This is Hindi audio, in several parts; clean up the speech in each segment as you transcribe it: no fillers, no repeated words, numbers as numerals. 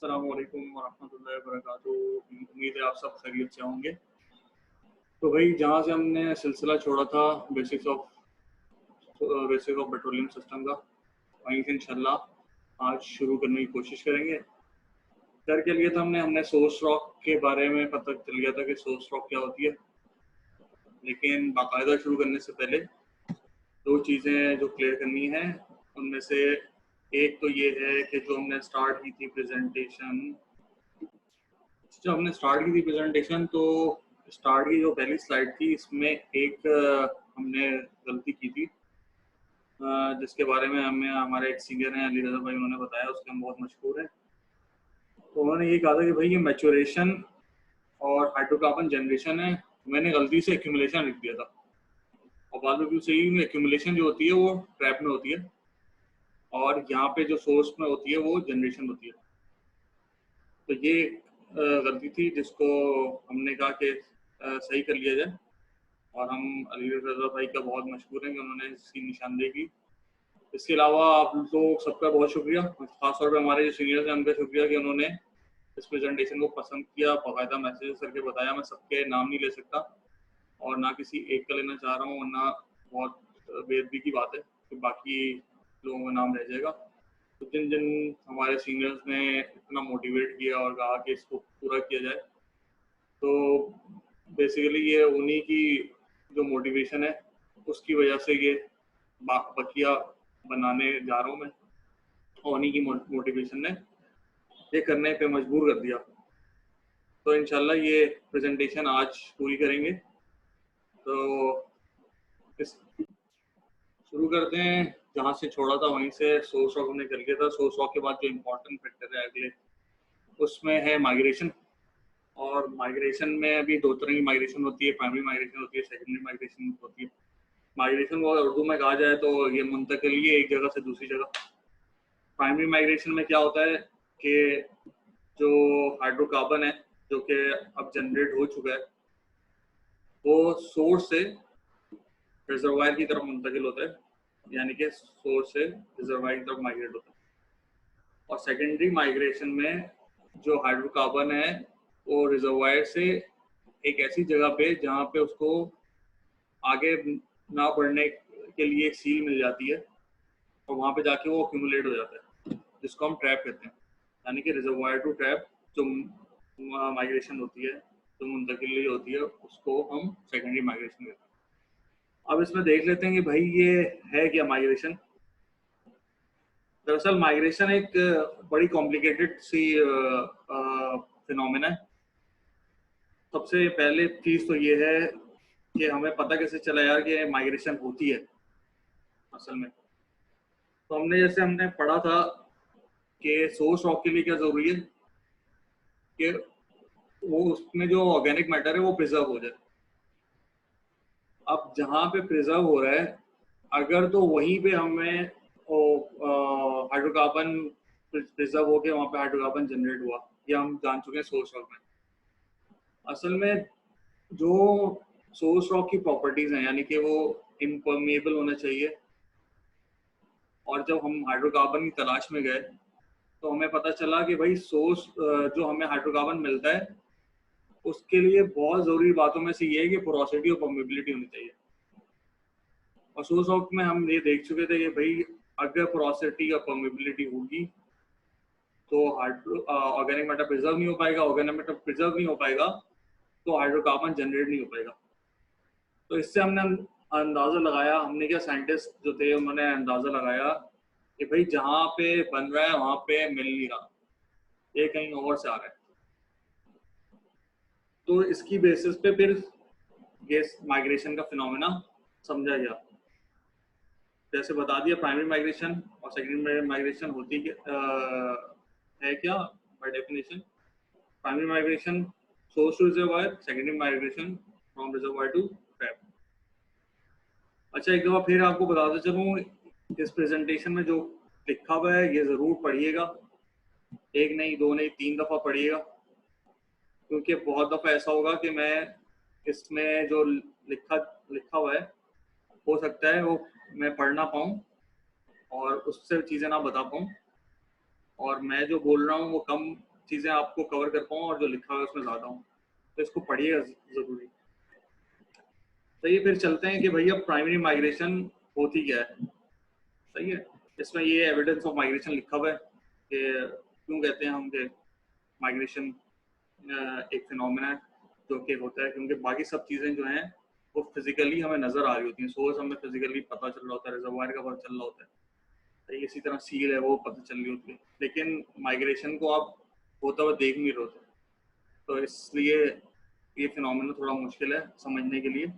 अस्सलाम वालेकुम वरहमतुल्लाहि वबरकातुहू। उम्मीद है आप सब खैरियत से होंगे। तो भाई जहाँ से हमने सिलसिला छोड़ा था बेसिक्स ऑफ पेट्रोलियम सिस्टम का, वहीं से इंशाल्लाह आज शुरू करने की कोशिश करेंगे। कर के लिए तो हमने सोर्स रॉक के बारे में पता चल गया था कि सोर्स रॉक क्या होती है, लेकिन बाकायदा शुरू करने से पहले दो चीज़ें जो क्लियर करनी है। उनमें से एक तो ये है कि जो हमने स्टार्ट की थी प्रेजेंटेशन, तो स्टार्ट की जो पहली स्लाइड थी इसमें एक हमने गलती की थी, जिसके बारे में हमें हमारे एक सीनियर हैं अली रज़ा भाई, उन्होंने बताया, उसके हम बहुत मशहूर हैं। तो उन्होंने ये कहा था कि भाई ये मैच्योरेशन और हाइड्रोकार्बन जनरेशन है, मैंने गलती से एक्यूमुलेशन लिख दिया था। और बाद में सही एक्यूमुलेशन जो होती है वो ट्रैप में होती है, और यहाँ पे जो सोर्स में होती है वो जनरेशन होती है। तो ये गलती थी जिसको हमने कहा कि सही कर लिया जाए, और हम अली रज़ा भाई का बहुत मशहूर हैं कि उन्होंने इसकी निशानदेही की। इसके अलावा आप लोग सबका बहुत शुक्रिया, खासतौर पर हमारे जो सीनियर्स हैं उनका शुक्रिया कि उन्होंने इस प्रेजेंटेशन को पसंद किया, बाकायदा मैसेज करके बताया। मैं सबके नाम नहीं ले सकता और ना किसी एक का लेना चाह रहा हूँ, वरना बहुत बेअदबी की बात है कि बाकी लोगों का नाम रह जाएगा। तो जिन जिन हमारे सीनियर्स ने इतना मोटिवेट किया और कहा कि इसको पूरा किया जाए, तो बेसिकली ये उन्हीं की जो मोटिवेशन है उसकी वजह से ये बकिया बनाने जा रहा हूँ मैं, और उन्हीं की मोटिवेशन ने ये करने पे मजबूर कर दिया। तो इंशाल्लाह ये प्रेजेंटेशन आज पूरी करेंगे। तो शुरू करते हैं जहाँ से छोड़ा था वहीं से। सोर्स रॉक हमने कर लिया था। सोर्स रॉक के बाद जो इम्पोर्टेंट फैक्टर है अगले, उसमें है माइग्रेशन। और माइग्रेशन में अभी दो तरह की माइग्रेशन होती है, प्राइमरी माइग्रेशन होती है, सेकेंडरी माइग्रेशन होती है। माइग्रेशन को उर्दू में कहा जाए तो ये मुंतकिली है एक जगह से दूसरी जगह। प्राइमरी माइग्रेशन में क्या होता है कि जो हाइड्रोकार्बन है जो कि अब जनरेट हो चुका है, वो सोर्स से रिजर्वायर की तरफ मुंतकिल होता है, यानी कि सोर्स से रिजर्वायर की तरफ माइग्रेट होता है। और सेकेंडरी माइग्रेशन में जो हाइड्रोकार्बन है वो रिजर्वायर से एक ऐसी जगह पे जहाँ पे उसको आगे ना बढ़ने के लिए एक सील मिल जाती है, और वहाँ पे जाके वो एक्यूमुलेट हो जाता है, जिसको हम ट्रैप कहते हैं। यानी कि रिजर्वायर टू ट्रैप जो माइग्रेशन होती है, जो मुंतकिली होती है, उसको हम सेकेंडरी माइग्रेशन कहते हैं। अब इसमें देख लेते हैं कि भाई ये है क्या माइग्रेशन। दरअसल माइग्रेशन एक बड़ी कॉम्प्लिकेटेड सी फिनोमेना है। सबसे पहले चीज़ तो ये है कि हमें पता कैसे चला यार कि माइग्रेशन होती है असल में। तो हमने पढ़ा था कि सोर्स रॉक के लिए क्या ज़रूरी है कि वो उसमें जो ऑर्गेनिक मैटर है वो प्रिजर्व हो जाए। अब जहाँ पे प्रिजर्व हो रहा है, अगर तो वहीं पे हमें हाइड्रोकार्बन प्रिजर्व हो गया, वहाँ पे हाइड्रोकार्बन जनरेट हुआ, ये हम जान चुके हैं सोर्स रॉक में। असल में जो सोर्स रॉक की प्रॉपर्टीज हैं, यानी कि वो इम्परमेबल होना चाहिए। और जब हम हाइड्रोकार्बन की तलाश में गए तो हमें पता चला कि भाई सोर्स जो हमें हाइड्रोकार्बन मिलता है उसके लिए बहुत ज़रूरी बातों में से ये है कि पोरोसिटी और परमेबिलिटी होनी चाहिए। और सोर्स रॉक में हम ये देख चुके थे कि भाई अगर पोरोसिटी और परमेबिलिटी होगी तो ऑर्गेनिक मैटर प्रिजर्व नहीं हो पाएगा, ऑर्गेनिक मैटर प्रिजर्व नहीं हो पाएगा तो हाइड्रोकार्बन जनरेट नहीं हो पाएगा। तो इससे हमने अंदाज़ा लगाया, हमने क्या, साइंटिस्ट जो थे उन्होंने अंदाज़ा लगाया कि भाई जहाँ पे बन रहा है वहाँ पे मिल नहीं रहा, ये कहीं और से आ रहा है। तो इसकी बेसिस पे फिर गैस माइग्रेशन का फिनोमेना समझा गया। जैसे बता दिया प्राइमरी माइग्रेशन और सेकेंडरी माइग्रेशन होती है क्या by definition. Primary migration source to reservoir, secondary migration from reservoir to trap. अच्छा, एक दफ़ा फिर आपको बताते चलूँ, इस प्रेजेंटेशन में जो लिखा हुआ है ये ज़रूर पढ़िएगा, एक नहीं दो नहीं 3 दफ़ा पढ़िएगा, क्योंकि बहुत दफ़ा ऐसा होगा कि मैं इसमें जो लिखा हुआ है हो सकता है वो मैं पढ़ ना पाऊँ और उससे चीज़ें ना बता पाऊँ, और मैं जो बोल रहा हूँ वो कम चीज़ें आपको कवर कर पाऊँ और जो लिखा है उसमें ज़्यादा हूँ, तो इसको पढ़िएगा ज़रूरी। तो ये फिर चलते हैं कि भैया प्राइमरी माइग्रेशन होती क्या है। सही है, इसमें ये एविडेंस ऑफ माइग्रेशन लिखा हुआ है कि क्यों कहते हैं हम कि माइग्रेशन एक फिनोमेना है जो कि होता है, क्योंकि बाकी सब चीज़ें जो हैं वो फिजिकली हमें नज़र आ रही होती हैं। सोर्स हमें फिजिकली पता चल रहा होता है, रिजर्वायर का पता चल रहा होता है, तो इसी तरह सील है वो पता चल रही होती है, लेकिन माइग्रेशन को आप होता हुआ देख नहीं रहे होते। तो इसलिए ये फिनोमेना थोड़ा मुश्किल है समझने के लिए,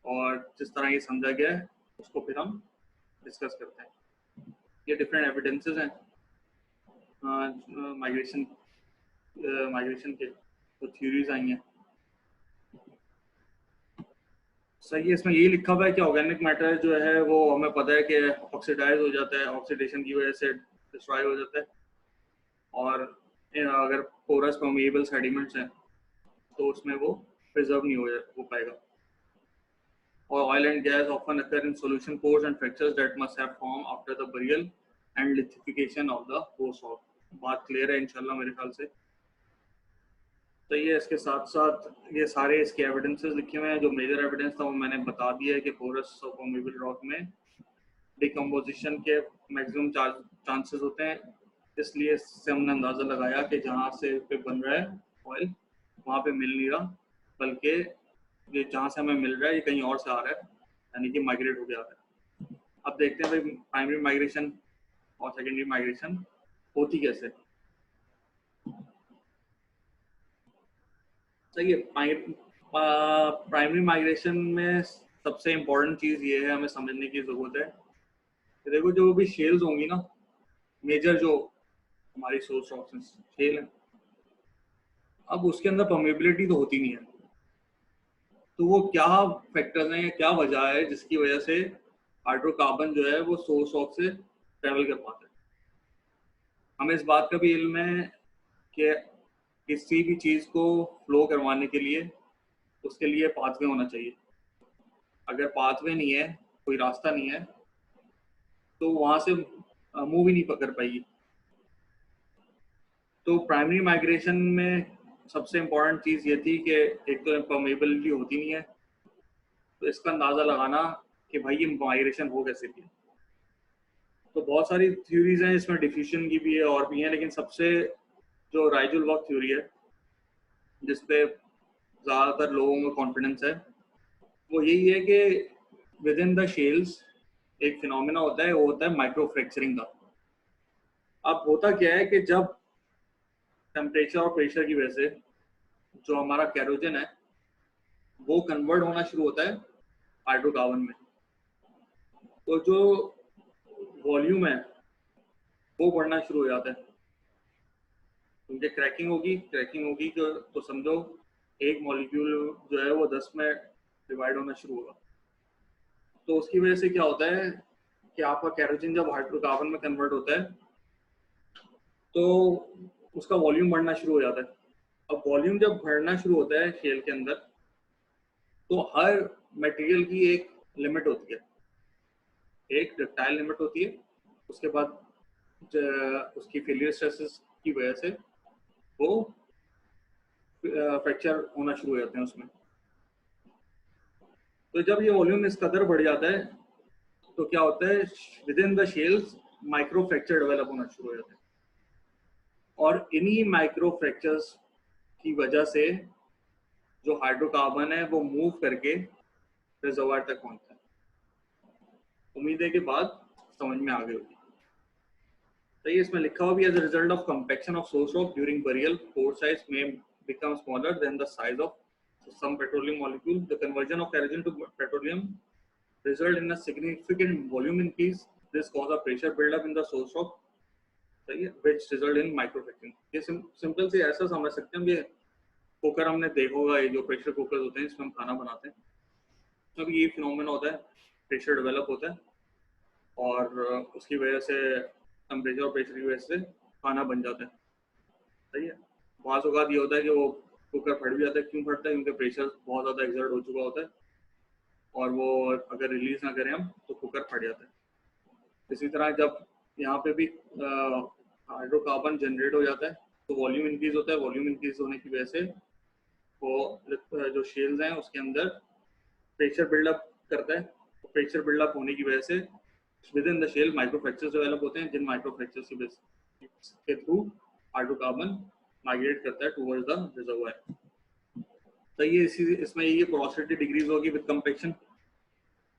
और जिस तरह ये समझा गया है उसको फिर हम डिस्कस करते हैं। ये डिफरेंट एविडेंसेस हैं माइग्रेशन माइग्रेशन के, तो थ्योरीज आई हैं। सही है, इसमें यही लिखा हुआ है कि ऑर्गेनिक मैटर जो है वो हमें पता है कि ऑक्सीडाइज हो जाता है, ऑक्सीडेशन की वजह से डिस्ट्रॉय हो जाता है, और अगर पोरस परमेएबल सेडिमेंट्स हैं तो उसमें वो प्रिजर्व नहीं हो पाएगा। और oil and gas often occur in solution pores and fractures that must have formed after the burial and lithification of the host rock। बात क्लियर है इंशाल्लाह मेरे ख्याल से। तो ये इसके साथ साथ ये सारे इसके एविडेंसेस लिखे हुए हैं। जो मेजर एविडेंस था वो मैंने बता दिया है कि पोरस और परमेबल रॉक में डिकम्पोजिशन के मैक्सिमम चांसेस होते हैं, इसलिए इससे हमने अंदाज़ा लगाया कि जहाँ से पे बन रहा है ऑयल वहाँ पे मिल नहीं रहा, बल्कि ये जहाँ से हमें मिल रहा है ये कहीं और से आ रहा है, यानी कि माइग्रेट होकर आ रहा है। अब देखते हैं भाई प्राइमरी माइग्रेशन और सेकेंडरी माइग्रेशन होती कैसे। सही है, प्राइमरी माइग्रेशन में सबसे इम्पोर्टेंट चीज़ ये है हमें समझने की ज़रूरत है कि देखो जो भी शेल्स होंगी ना, मेजर जो हमारी सोर्स ऑफ शेल है, अब उसके अंदर परमेबिलिटी तो होती नहीं है, तो वो क्या फैक्टर्स हैं या क्या वजह है जिसकी वजह से हाइड्रोकार्बन जो है वो सोर्स रॉक से ट्रेवल कर पाता है। हमें इस बात का भी इल्म है कि किसी भी चीज़ को फ्लो करवाने के लिए उसके लिए पाथवे होना चाहिए। अगर पाथवे नहीं है, कोई रास्ता नहीं है, तो वहाँ से मूव ही नहीं पकड़ पाएगी। तो प्राइमरी माइग्रेशन में सबसे इम्पोर्टेंट चीज़ ये थी कि एक तो परमेबिलिटी होती नहीं है, तो इसका अंदाज़ा लगाना कि भाई ये माइग्रेशन हो कैसे की। तो बहुत सारी थ्योरीज हैं इसमें, डिफ्यूजन की भी है और भी हैं, लेकिन सबसे जो राइजुल-वॉक थ्योरी है जिस पे ज़्यादातर लोगों को कॉन्फिडेंस है, वो यही है कि विद इन द शेल्स एक फिनोमेना होता है, वो होता है माइक्रो फ्रैक्चरिंग का। अब होता क्या है कि जब टेम्परेचर और प्रेशर की वजह से जो हमारा कैरोजन है वो कन्वर्ट होना शुरू होता है हाइड्रोकार्बन में, तो जो वॉल्यूम है वो बढ़ना शुरू हो जाता है, क्योंकि क्रैकिंग होगी तो समझो एक मॉलिक्यूल जो है वो 10 में डिवाइड होना शुरू होगा। तो उसकी वजह से क्या होता है कि आपका कैरोसिन जब हाइड्रोकार्बन में कन्वर्ट होता है तो उसका वॉल्यूम बढ़ना शुरू हो जाता है। अब वॉल्यूम जब बढ़ना शुरू होता है शेल के अंदर, तो हर मटेरियल की एक लिमिट होती है, एक डक्टाइल लिमिट होती है, उसके बाद उसकी फेलियर स्ट्रेसेस की वजह से वो फ्रैक्चर होना शुरू हो जाते हैं उसमें। तो जब ये वॉल्यूम इस कदर बढ़ जाता है तो क्या होता है, with in the shells micro fracture develop होना शुरू हो जाता है, और इन्हीं माइक्रो फ्रैक्चर्स की वजह से जो हाइड्रोकार्बन है वो मूव करके रिजर्वायर तक पहुंचता है। उम्मीद है कि बात समझ में आ गई होगी। तो ये इसमें लिखा हुआ भी, as a result of compaction of source rock during burial, pore size में become smaller than the size of some petroleum molecule. The conversion of kerosene to petroleum result in a significant volume increase. This cause a pressure build up in the source rock, सही है, which result in microfracturing। ये सिंपल से ऐसा समझ सकते हैं कि कुकर हमने देखा होगा, ये जो प्रेशर कुकर होते हैं इसमें हम खाना बनाते हैं, अब ये फिनोमेना होता है, प्रेशर डेवलप होता है और उसकी वजह से टेम्परेचर और प्रेशर की वजह से खाना बन जाता है। सही है, बाज़ औक़ात ये होता है कि वो कुकर फट भी जाता है। क्यों फटता है? क्योंकि प्रेशर बहुत ज़्यादा एक्सर्ट हो चुका होता है और वो अगर रिलीज़ ना करें हम तो कुकर फट जाता है। इसी तरह जब यहाँ पे भी हाइड्रोकार्बन जनरेट हो जाता है तो वॉल्यूम इंक्रीज होता है, वॉल्यूम इंक्रीज होने की वजह से वो जो शेल्स हैं उसके अंदर प्रेशर बिल्डअप करता है। तो प्रेशर बिल्डअप होने की वजह से within the shale microfractures develop होते हैं, जिन माइक्रोफ्रैक्चर्स के थ्रू हाइड्रोकार्बन माइग्रेट करता है टुवर्ड्स द रिजर्वोयर। तो ये इसमें ये पोरोसिटी डिक्रीज होगी विद कंपैक्शन,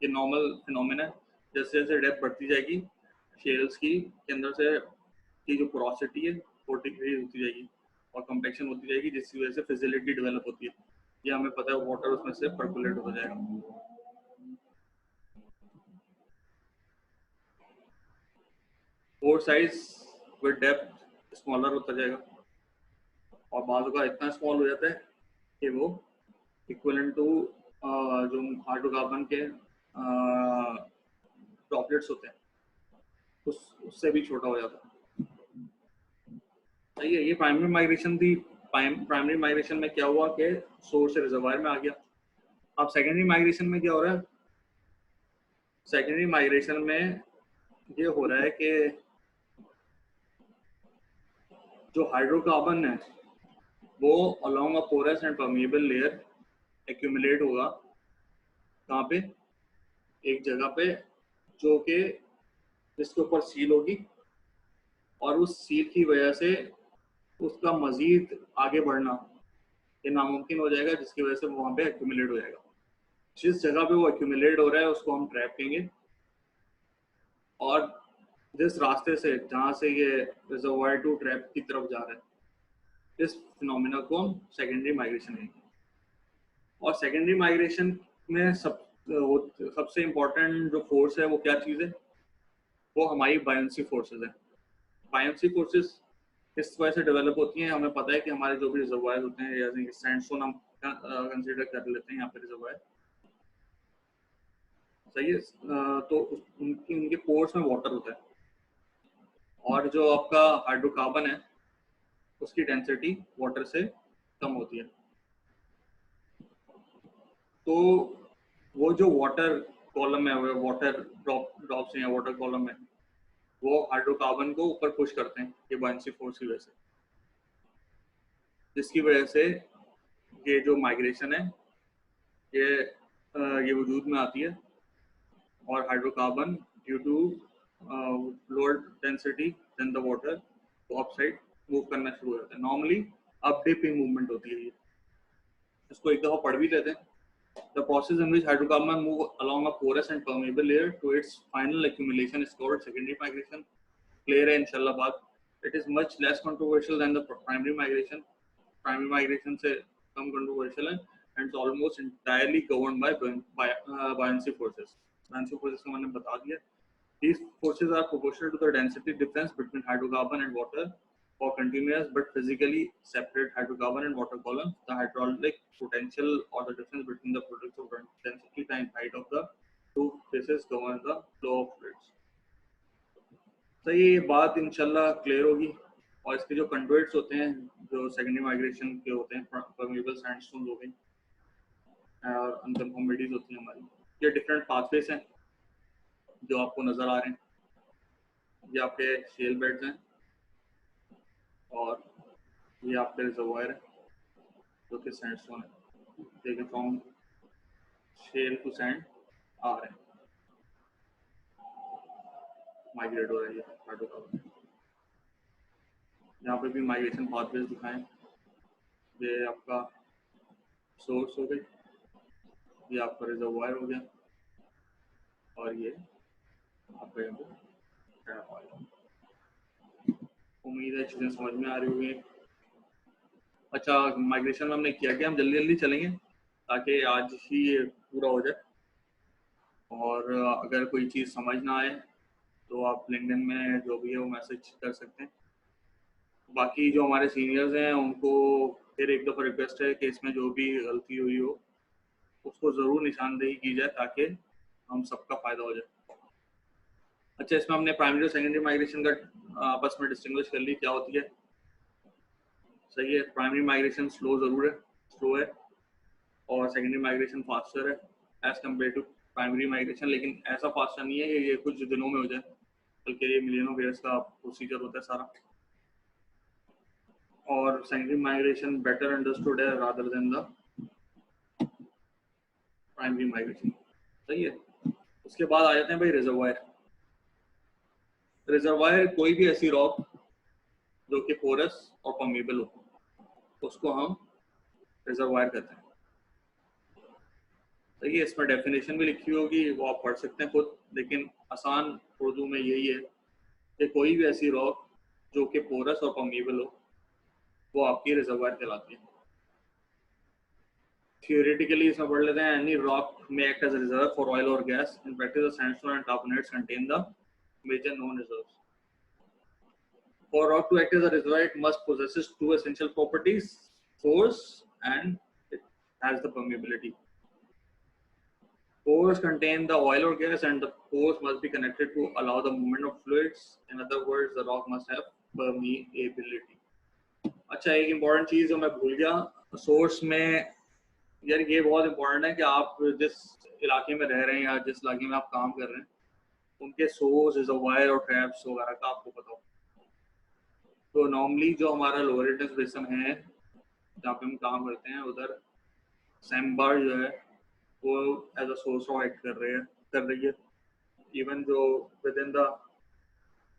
ये नॉर्मल फिनोमेना है। जैसे जैसे डेप्थ बढ़ती जाएगी शेल्स की के अंदर से की जो पोरोसिटी है वो डिक्रीज होती जाएगी और कंपैक्शन होती जाएगी, जिसकी वजह से फिजिलिटी डेवलप होती है। ये हमें पता है, वाटर उसमें से परकुलेट हो जाएगा। Pore size with depth smaller होता जाएगा और बाद का इतना स्मॉल हो जाता है कि वो इक्विवेलेंट टू जो हाइड्रोकार्बन के ड्रॉपलेट्स होते हैं उससे भी छोटा हो जाता है। सही है, ये प्राइमरी माइग्रेशन थी। प्राइमरी माइग्रेशन में क्या हुआ कि सोर्स से रिजर्वायर में आ गया। अब सेकेंडरी माइग्रेशन में क्या हो रहा है? सेकेंडरी माइग्रेशन में ये हो रहा है कि जो हाइड्रोकार्बन है वो along a porous and permeable layer accumulate होगा। कहाँ पे? एक जगह पे जो कि जिसके ऊपर सील होगी और उस सील की वजह से उसका मजीद आगे बढ़ना ये नामुमकिन हो जाएगा, जिसकी वजह से वो वहाँ पे एक्यूमुलेट हो जाएगा। जिस जगह पे वो एक्यूमुलेट हो रहा है उसको हम ट्रैप कहेंगे, और जिस रास्ते से जहाँ से ये रिजर्वायर टू ट्रैप की तरफ जा रहा है इस फिनोमेना को हम सेकेंडरी माइग्रेशन कहेंगे। और सेकेंडरी माइग्रेशन में सबसे इम्पोर्टेंट जो फोर्स है वो क्या चीज़ है? वो हमारी बायोंसी फोर्सेज है। बायोंसी फोर्सेज किस वजह से डेवलप होती हैं? हमें पता है कि हमारे जो भी रिजर्वायर होते हैं, जैसे सैंडस्टोन हम कंसीडर कर लेते हैं यहाँ पे रिजर्वायर, सही है। तो उनके पोर्स में वाटर होता है और जो आपका हाइड्रोकार्बन है उसकी डेंसिटी वाटर से कम होती है। तो वो जो वाटर कॉलम है, वाटर ड्रॉप्स हैं वाटर कॉलम में, वो हाइड्रोकार्बन को ऊपर पुश करते हैं ये बायोंसी फोर्स की वजह से, जिसकी वजह से ये जो माइग्रेशन है ये ये वजूद में आती है। और hydrocarbon due to lower density than the water तो अप साइड मूव करना शुरू हो जाता है। Normally up dip in movement होती है ये। इसको एक दफा पढ़ भी लेते हैं। The process in which hydrocarbon move along a porous and permeable layer to its final accumulation is called secondary migration. Clear है इंशाल्लाह बात। It is much less controversial than the primary migration. Primary migration से कम controversial है and it's almost entirely governed by buoyancy forces. Buoyancy forces को मैंने बता दिया। These forces are proportional to the density difference between hydrocarbon and water. For continuous but physically separate hydrocarbon and water columns, the hydraulic potential or the difference between the products of density times height of the two phases govern the flow of fluids. तो ये बात इंशाल्लाह क्लियर होगी। और इसके जो कंडुइट्स होते हैं जो सेकेंडरी माइग्रेशन के होते हैं, परमेबल सैंडस्टोन हो गए और अनकन्फर्मिटीज होती हैं हमारी, ये डिफरेंट पाथवेज हैं जो आपको नजर आ रहे हैं। ये आपके शेल बेड्स हैं और ये आपके रिजर्वायर है जो कि सैंडस्टोन है। देखिए फ्रॉम शेल टू सैंड आ रहे हैं, माइग्रेट हो रही है हाइड्रोकार्बन। यहाँ पे भी माइग्रेशन पाथवेज दिखाएं। ये आपका सोर्स हो गई, ये आपका रिजर्वायर हो गया और ये आपका यहाँ पे ट्रैप आ गया। उम्मीद है चीज़ें समझ में आ रही होंगी। अच्छा, माइग्रेशन में हमने किया क्या? हम जल्दी जल्दी चलेंगे ताकि आज ही ये पूरा हो जाए। और अगर कोई चीज़ समझ ना आए तो आप लिंक्डइन में जो भी है वो मैसेज कर सकते हैं। बाकी जो हमारे सीनियर्स हैं उनको फिर एक दफ़ा रिक्वेस्ट है कि इसमें जो भी गलती हुई हो उसको ज़रूर निशानदेही की जाए ताकि हम सबका फ़ायदा हो जाए। अच्छा, इसमें हमने प्राइमरी और सेकेंडरी माइग्रेशन का आपस में डिस्टिंग्विश कर ली क्या होती है। सही है, प्राइमरी माइग्रेशन स्लो है और सेकेंडरी माइग्रेशन फास्टर है as compare to primary migration. लेकिन ऐसा फास्टर नहीं है कि ये कुछ दिनों में हो जाए, बल्कि ये मिलियनों ईयर्स का प्रोसीजर होता है सारा। और सेकेंडरी माइग्रेशन बेटर अंडरस्टूड है rather than the primary migration. सही है। उसके बाद आ जाते हैं भाई रिजर्वायर। रिजर्वायर कोई भी ऐसी रॉक जो कि पोरस और परमेबल हो, उसको हम रिजर्वायर कहते हैं। सही है। इसमें डेफिनेशन भी लिखी होगी, वो आप पढ़ सकते हैं खुद, लेकिन आसान उर्दू में यही है कि कोई भी ऐसी रॉक जो कि पोरस और परमेबल हो, वो आपकी रिजर्वायर कहलाती है। थियोरेटिकली इसमें पढ़ लेते हैं, एनी रॉक में act as a reserve for oil और gas. In practice the sandstone and carbonates contain the major known reserves. For rock to act as a reservoir, it must possesses two essential properties: pores and it has the permeability. Pores contain the oil or gas, and the pores must be connected to allow the movement of fluids. In other words, the rock must have permeability. अच्छा, एक इम्पॉर्टेंट चीज जो मैं भूल गया सोर्स में, यार ये बहुत इम्पोर्टेंट है कि आप जिस इलाके में रह रहे हैं या जिस इलाके में आप काम कर रहे हैं, उनके सोर्स, रिजर्वायर और ट्रैप्स वगैरह का आपको पता हो। तो नॉर्मली जो हमारा लोअर इंडस बेसिन है जहाँ पे हम काम करते हैं, उधर सैमबार जो है वो as a source of act कर रही है। इवन जो विद इन द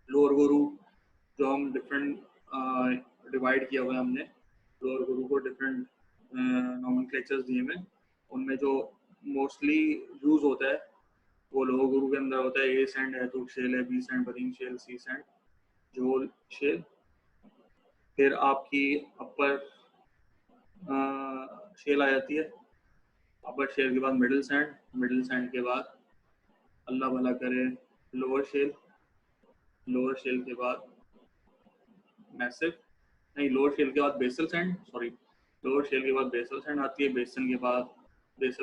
लोअर गुरु जो हम डिफरेंट डिवाइड किया हुआ है हमने, लोअर गुरु को डिफरेंट नॉमेनक्लेचर्स दिए में, उनमें जो मोस्टली यूज होता है वो लोअर गुरु के अंदर होता है। ए सैंड है, तो शेल है, बी सैंड बदिंग शेल, सी सैंड जोल शेल। फिर आपकी अपर शेल आ जाती है। अपर शेल के बाद मिडिल सैंड के बाद अल्लाह भला करे लोअर शेल के बाद मैसिव, नहीं लोअर शेल के बाद basal sand, sorry lower shale के बाद बेसल सैंड आती है। बेसल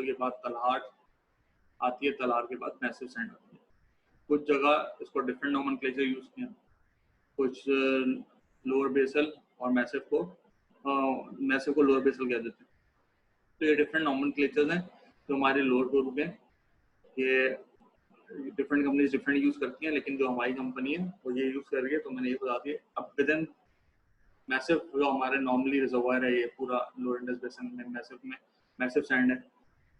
के बाद तलहाट आती है, तलहार के बाद मैसिव सैंड आती है। कुछ जगह इसको डिफरेंट नोमेनक्लेचर यूज किया, कुछ लोअर बेसल और मैसिव को लोअर बेसल कह देते हैं। तो ये डिफरेंट नोमेनक्लेचर्स हैं जो हमारे लोअर ग्रुप हैं। ये डिफरेंट कंपनीज डिफरेंट यूज करती हैं, लेकिन जो हमारी कंपनी है वो ये यूज कर रही है, तो मैंने ये बता दिया। अब विद इन मैसिव जो हमारे नॉर्मली रिजर्वायर है, ये पूरा लोअर इंडस बेसिन में मैसिव सैंड है,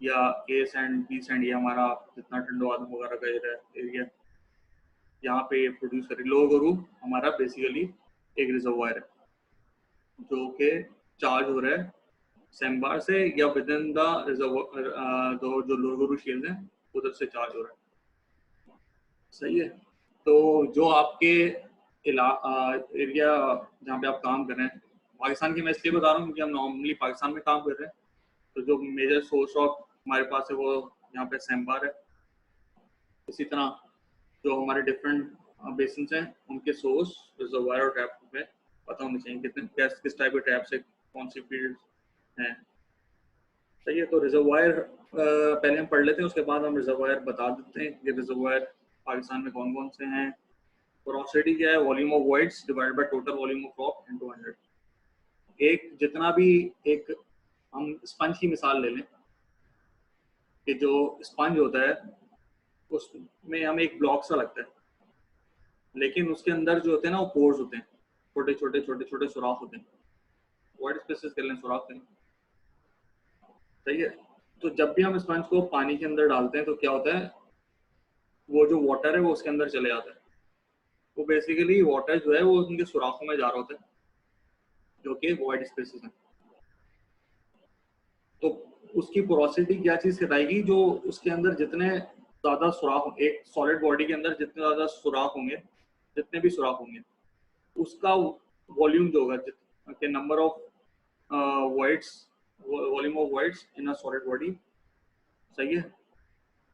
या ए सैंड, बी सैंड, ये हमारा जितना टंडो आदम वगैरह का एरिया यहाँ पे प्रोड्यूस कर रही। लोअर गुरु हमारा बेसिकली एक रिजर्वायर है जो कि चार्ज हो रहा है सैमबार से या विद इन द रिजर्वायर जो लोअर गुरु शेल है उधर से चार्ज हो रहा है। सही है। तो जो आपके एरिया जहाँ पे आप काम कर रहे हैं, पाकिस्तान की मैं इसलिए बता रहा हूँ क्योंकि हम नॉर्मली पाकिस्तान में काम कर रहे हैं, तो जो मेजर सोर्स ऑफ हमारे पास है वो यहाँ पे सैमबार है। इसी तरह जो हमारे डिफरेंट बेसिन हैं उनके सोर्स, रिजर्वायर और टैप में पता होना चाहिए कितने किस टाइप के टैप से कौन सी फील्ड हैं। सही है। तो रिजर्वायर पहले हम पढ़ लेते हैं, उसके बाद हम रिजर्वायर बता देते हैं कि रिजर्वायर पाकिस्तान में कौन कौन से हैं। पोरोसिटी क्या है? Volume of voids divided by total volume of rock into 100। एक जितना भी, एक हम स्पंज की मिसाल ले लें कि जो स्पंज होता है उसमें हमें एक ब्लॉक सा लगता है, लेकिन उसके अंदर जो होते हैं ना वो पोर्स होते हैं, छोटे छोटे सुराख होते हैं। वॉइड स्पेसेस कर लें, सुराख करें। सही है। तो जब भी हम स्पंज को पानी के अंदर डालते हैं तो क्या होता है, वो जो वाटर है वो उसके अंदर चले जाता है। वो बेसिकली वाटर जो है वो उनके सुराखों में जा रहा होता है जो कि वॉइड स्पेसेस हैं। तो उसकी पोरोसिटी क्या चीज कहलाएगी? जो उसके अंदर जितने ज्यादा सुराख, एक सॉलिड बॉडी के अंदर जितने ज्यादा सुराख होंगे, जितने भी सुराख होंगे, उसका वॉल्यूम जो होगा, जितने number of voids, volume of voids in a solid body, सही है,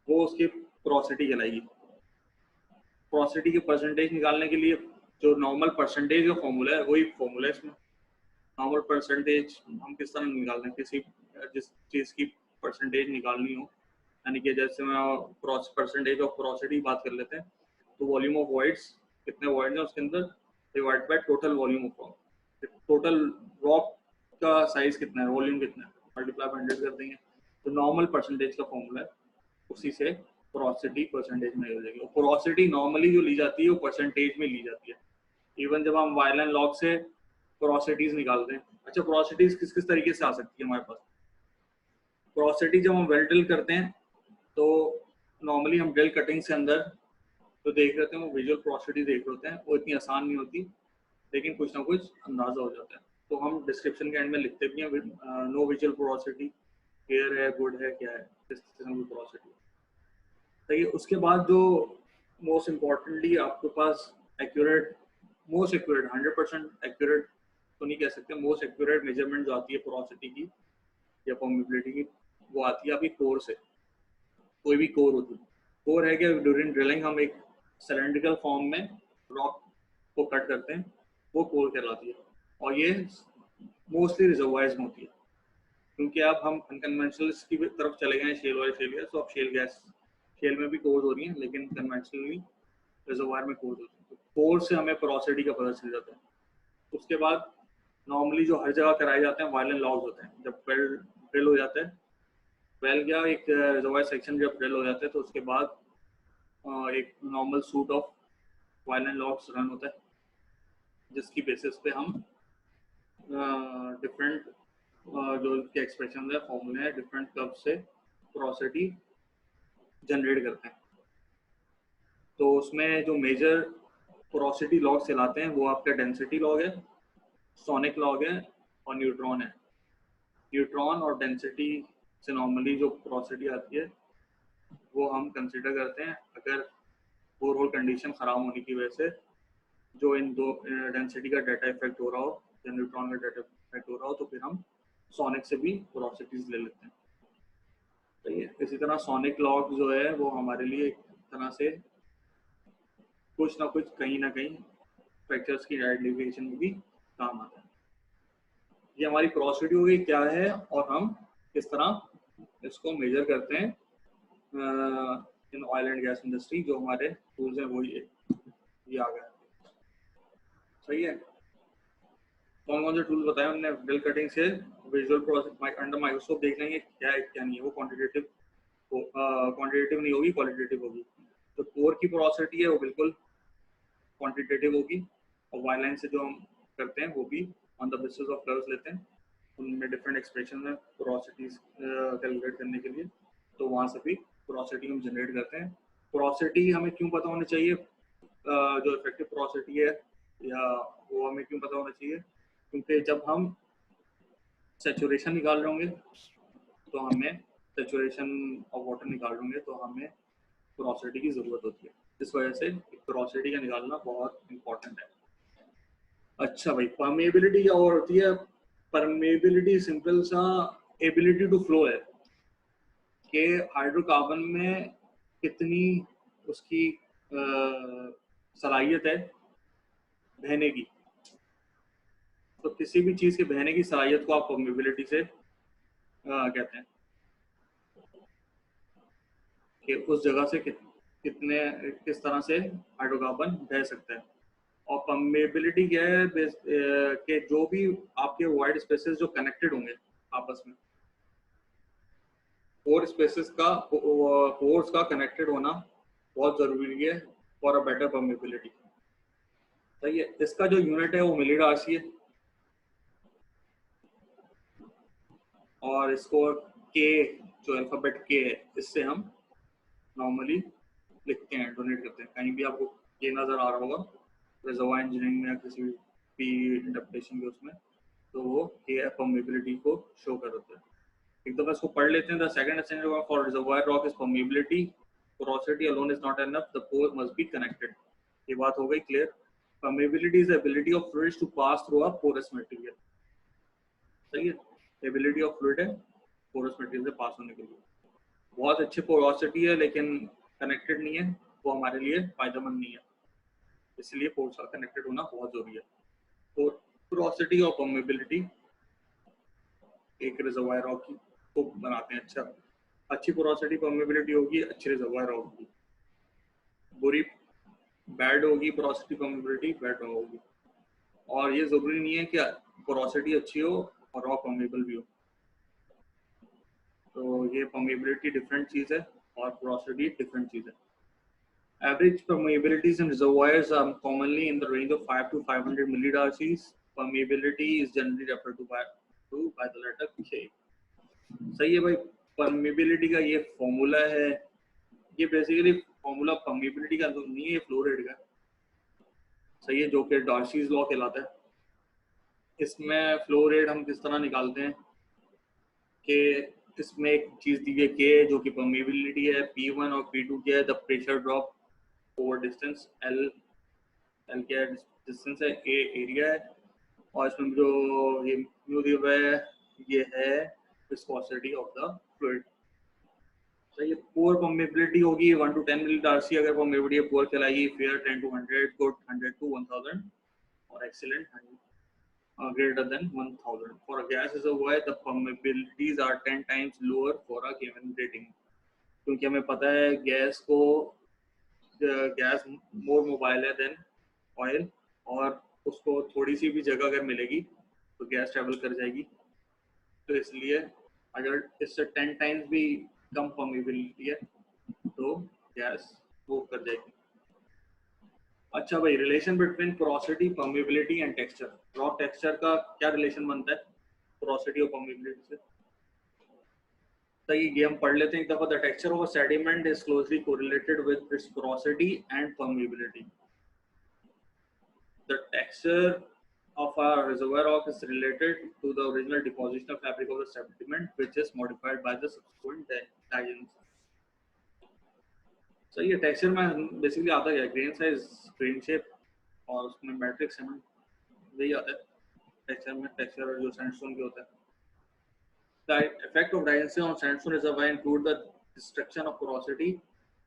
वो उसकी पोरोसिटी कहलाएगी। पोरोसिटी की परसेंटेज निकालने के लिए जो नॉर्मल परसेंटेज का फॉर्मूला है वही फॉर्मूला है इसमें। नॉर्मल परसेंटेज हम किस तरह निकालते हैं, किसी जिस चीज़ की परसेंटेज निकालनी हो, यानी कि जैसे मैं परसेंटेज ऑफ पोरोसिटी बात कर लेते हैं, तो वॉल्यूम ऑफ वॉइड्स, कितने वॉइड्स हैं उसके अंदर, divide by total volume of rock. Total rock का साइज कितना है, वॉल्यूम कितना है, मल्टीप्लाई बाय 100 कर देंगे, तो नॉर्मल परसेंटेज का फॉर्मूला है, उसी से पोरोसिटी परसेंटेज में हो जाएगी। और पोरोसिटी नॉर्मली जो ली जाती है वो परसेंटेज में ली जाती है। इवन जब हम वायरलेस लॉक से पोरोसिटीज निकालते हैं। अच्छा, पोरोसिटीज किस किस तरीके से आ सकती है हमारे पास? पोरोसिटी जब हम वेल ड्रिल करते हैं तो नॉर्मली हम ड्रिल कटिंग से अंदर तो देख रहे हैं, वो विजुअल पोरोसिटी देख रहे होते हैं, वो इतनी आसान नहीं होती, लेकिन कुछ ना कुछ अंदाजा हो जाता है। तो हम डिस्क्रिप्शन के एंड में लिखते भी हैं नो विजुअल पोरोसिटी, फेयर है, गुड है, क्या है, किस किस्म की पोरोसिटी। सही है। उसके बाद जो मोस्ट इम्पॉर्टेंटली आपके पास एक्यूरेट, मोस्ट एक्यूरेट 100% एक्यूरेट तो नहीं कह सकते, मोस्ट एक्यूरेट मेजरमेंट जो आती है पोरोसिटी की या परमिबिलिटी की, वो आती है आपकी कोर से। कोई भी कोर होती है, कोर है कि ड्यूरिंग ड्रिलिंग हम एक सिलेंड्रिकल फॉर्म में रॉक को कट करते हैं, वो कोर कहलाती है। और ये मोस्टली रिजर्वायर्स में होती है, क्योंकि अब हम अनकन्वेंशनल की तरफ चले गए हैं, शेल वाले शेल गैस, तो अब शेल गैस, शेल में भी कोर हो रही है, लेकिन कन्वेंशनली रिजर्वायर में कोर होती है। तो कोर से हमें पोरोसिटी का पता चल जाता है। उसके बाद नॉर्मली जो हर जगह कराए जाते हैं वायलिन लॉग्स होते हैं। जब वेल ड्रिल हो जाता है, वेल गया एक रिजर्वायर सेक्शन जब ड्रिल हो जाता है, तो उसके बाद एक normal suit of violin logs run होता है, जिसकी बेसिस पे हम डिफरेंट जो के एक्सप्रेशन है, फॉर्मूले हैं, डिफरेंट कर्व से पोरोसिटी जनरेट करते हैं। तो उसमें जो मेजर पोरोसिटी लॉग चलाते हैं वो आपका डेंसिटी लॉग है, सोनिक लॉग है और न्यूट्रॉन है। न्यूट्रॉन और डेंसिटी से नॉर्मली जो पोरोसिटी आती है वो हम कंसिडर करते हैं, अगर ओवरऑल कंडीशन ख़राब होने की वजह से जो इन दो डेंसिटी का डाटा इफेक्ट हो रहा हो या न्यूट्रॉन का डाटा इफेक्ट हो रहा हो, तो फिर हम सोनिक से भी पोरोसिटीज ले लेते हैं। तो ये इसी तरह सोनिक लॉग जो है वो हमारे लिए एक तरह से कुछ ना कुछ कहीं ना कहीं फैक्टर्स की आइडेंटिफिकेशन में भी काम आता है। ये हमारी पोरोसिटी हो गई क्या है, और हम किस तरह इसको मेजर करते हैं in oil and gas industry. जो हमारे टूल्स हैं वो ये आ गया। सही है। कौन कौन से टूल बताए हमने? ड्रिल कटिंग से विजुअल प्रोसेस अंडर माइक्रोस्कोप देख लेंगे क्या है क्या नहीं है, वो क्वांटिटेटिव नहीं होगी, क्वालिटेटिव होगी। तो कोर की पोरोसिटी है वो बिल्कुल क्वांटिटेटिव होगी, और वाई लाइन से जो हम करते हैं वो भी on the basis of curves लेते हैं, उनमें डिफरेंट एक्सप्रेशन है पोरोसिटीज कैलकुलेट करने के लिए, तो वहाँ से भी पोरोसिटी हम जनरेट करते हैं। पोरोसिटी हमें क्यों पता होनी चाहिए? जो इफेक्टिव पोरोसिटी है या वो हमें क्यों पता होना चाहिए? क्योंकि जब हम सैचुरेशन निकाल रहे होंगे तो हमें सैचुरेशन ऑफ वाटर निकाल रहे होंगे तो हमें पोरोसिटी की ज़रूरत होती है। इस वजह से पोरोसिटी का निकालना बहुत इम्पोर्टेंट है। अच्छा भाई, परमेबिलिटी क्या और होती है? परमेबिलिटी सिंपल सा एबिलिटी टू फ्लो है कि हाइड्रोकार्बन में कितनी उसकी सलाहियत है बहने की। तो किसी भी चीज़ के बहने की सलाहियत को आप परमेबिलिटी से कहते हैं कि उस जगह से कितने किस तरह से हाइड्रोकार्बन बह सकता है। और परमेबिलिटी क्या है कि जो भी आपके वाइड स्पेसेस जो कनेक्टेड होंगे आपस में, पोर स्पेसेस का पोर्स का कनेक्टेड होना बहुत जरूरी है फॉर अ बेटर परमेबिलिटी। सही है। इसका जो यूनिट है वो मिलीडार्सी है, और इसको के जो अल्फाबेट के है इससे हम नॉर्मली लिखते हैं, डोनेट करते हैं। कहीं भी आपको ये नज़र आ रहा होगा रिजर्वायर इंजीनियरिंग में या किसी भी इंटरप्रिटेशन के उसमें, तो वो के परमेबिलिटी को शो कर देता है। एक दफा इसको पढ़ लेते हैं। The second essential for reservoir rock is permeability, porosity alone is not enough, the pore must be connected. ये बात हो गई clear. Permeability is the ability of fluids to pass through a porous material. सही है। एबिलिटी ऑफ फ्लूइड है पोरस मटेरियल से पास होने के लिए। बहुत अच्छी पोरोसिटी है लेकिन कनेक्टेड नहीं है, वो हमारे लिए फायदेमंद नहीं है, इसलिए पोर्स का कनेक्टेड होना बहुत जरूरी है। तो पोरोसिटी और परमेबिलिटी एक रिजर्वायर रॉक को बनाते हैं। अच्छा, अच्छी पोरोसिटी परमेबिलिटी होगी, अच्छी रिजर्वायर रॉक होगी। बुरी बैड होगी पोरोसिटी परमेबिलिटी, बैड रॉक होगी। और ये जरूरी नहीं है कि पोरोसिटी अच्छी हो और रॉक परमेबल भी हो। तो ये परमेबिलिटी डिफरेंट चीज़ है और पोरोसिटी डिफरेंट चीज़ है। Average permeabilities in reservoirs are commonly in the range of 5 to 500 millidarcies permeability is generally referred to by the letter K। सही है भाई। परमेबिलिटी का ये फॉर्मूला है, ये बेसिकली फॉर्मूला परमेबिलिटी का तो नहीं है, ये फ्लो रेट का। सही है, जो कि डार्सीज लॉ कहलाता है। इसमें फ्लो रेट हम किस तरह निकालते हैं कि इसमें एक चीज दी है के जो कि परमेबिलिटी है, P1 और P2 क्या है, the pressure drop over distance, L क्या है, डिस्टेंस है, A एरिया है, और इसमें जो ये म्यू दिया हुआ है ये है विस्कोसिटी ऑफ द फ्लूइड। सही है। पुअर परमेबिलिटी होगी 1 to 10 मिली डार्सी, अगर परमेबिलिटी पुअर कहलाएगी, फेयर 10 to 100, गुड 100 to 1000, और excellent greater than 1000. For a gas reservoir, the permeabilities are 10 times lower for a given rating. क्योंकि हमें पता है गैस मोर मोबाइल है देन ऑयल, और उसको थोड़ी सी भी जगह अगर मिलेगी तो गैस ट्रेवल कर जाएगी। तो इसलिए अगर इससे 10 टाइम्स भी कम परमेबिलिटी है तो गैस मूव कर जाएगी। अच्छा भाई, relation between porosity, permeability and texture. Raw texture का क्या रिलेशन बनता है पोरोसिटी और परमेबिलिटी से? तो ये हम पढ़ लेते हैं एक दफा। The texture of a sediment is closely correlated with its porosity and permeability. The texture of a reservoir rock is related to the original depositional fabric of the sediment, which is modified by the subsequent diagens. So ये टेक्सचर में बेसिकली आता है ग्रेन साइज, ग्रेन शेप, और उसमें मैट्रिक्स सीमेंट, वही आता है टेक्सचर में। टेक्सचर जो सैंडस्टोन के होता है। The effect of diagesis on sandstone reservoir include the destruction of porosity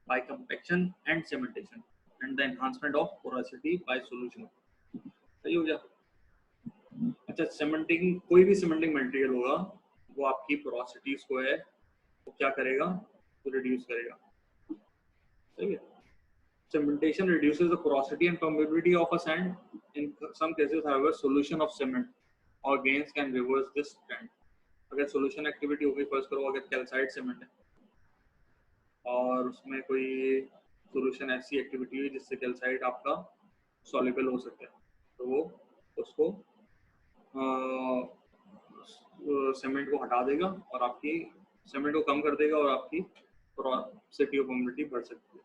by compaction and cementation, and the enhancement of porosity by solution। सही हो गया। अच्छा, सीमेंटिंग, कोई भी सीमेंटिंग मटेरियल होगा वो आपकी पोरोसिटीज को है वो क्या करेगा, तो रिड्यूस करेगा। सही है। Cementation reduces the porosity and permeability of a sand. In some cases, however, solution of cement or grains can reverse this trend. अगर solution activity होगी, फर्स्ट करो अगर कैल्साइट सीमेंट है और उसमें कोई solution ऐसी एक्टिविटी हुई जिससे कैल्साइट आपका सॉल्युबल हो सकता है, तो वो उसको सीमेंट को हटा देगा और आपकी सीमेंट को कम कर देगा और आपकी पोरोसिटी और परमेबिलिटी बढ़ सकती है।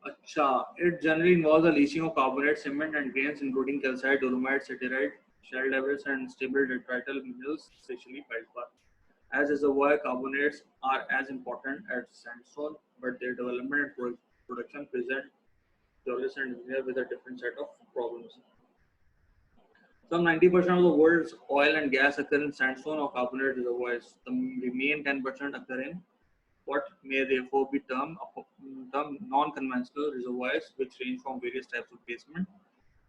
अच्छा, it generally involves the leaching of carbonate, cement and grains including calcite, dolomite, satyrite, shell debris and stable detrital minerals, especially feldspar. As reservoir, carbonates are as important as sandstone, but their development and production present geologists and engineers with a different set of problems. Some 90% of the world's oil and gas occur in sandstone or carbonate reservoirs. The remaining 10% occur in what may therefore be termed non-conventional reservoirs, which range from various types of basement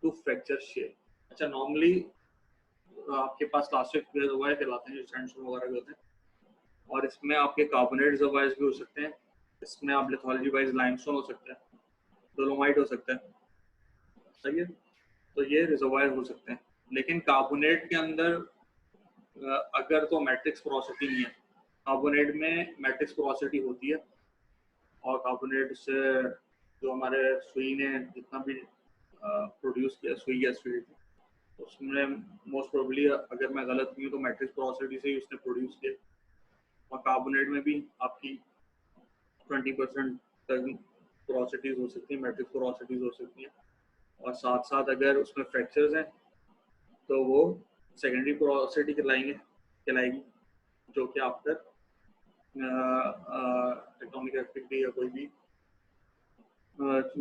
to fracture shape. अच्छा, normally आपके पास क्लासिक रिजर्वायर कहलाते हैं जो सैंडस्टोन वगैरह के होते हैं, और इसमें आपके कार्बोनेट रिजर्वायर्स भी हो सकते हैं। इसमें आप लिथोलॉजी वाइज लाइमस्टोन हो सकता है, डोलोमाइट हो सकता है। सही है। तो ये रिजर्वायर हो सकते हैं, लेकिन कार्बोनेट के अंदर अगर तो मैट्रिक्स पोरोसिटी नहीं है, कार्बोनेट में मैट्रिक्स पोरोसिटी होती है, और कार्बोनेट से जो हमारे सुई ने जितना भी प्रोड्यूस किया, सुई गैस फील्ड, उसमें मोस्ट प्रोबेबली अगर मैं गलत नहीं हूँ तो मैट्रिक्स पोरोसिटी से ही उसने प्रोड्यूस किया। और कार्बोनेट में भी आपकी 20% तक पोरोसिटीज हो सकती है, मैट्रिक्स पोरोसिटीज हो सकती हैं, और साथ साथ अगर उसमें फ्रैक्चर्स हैं तो वो सेकेंडरी पोरोसिटी कहलाएगी, जो कि आफ्टर टेक्टोनिक एक्टिविटी या कोई भी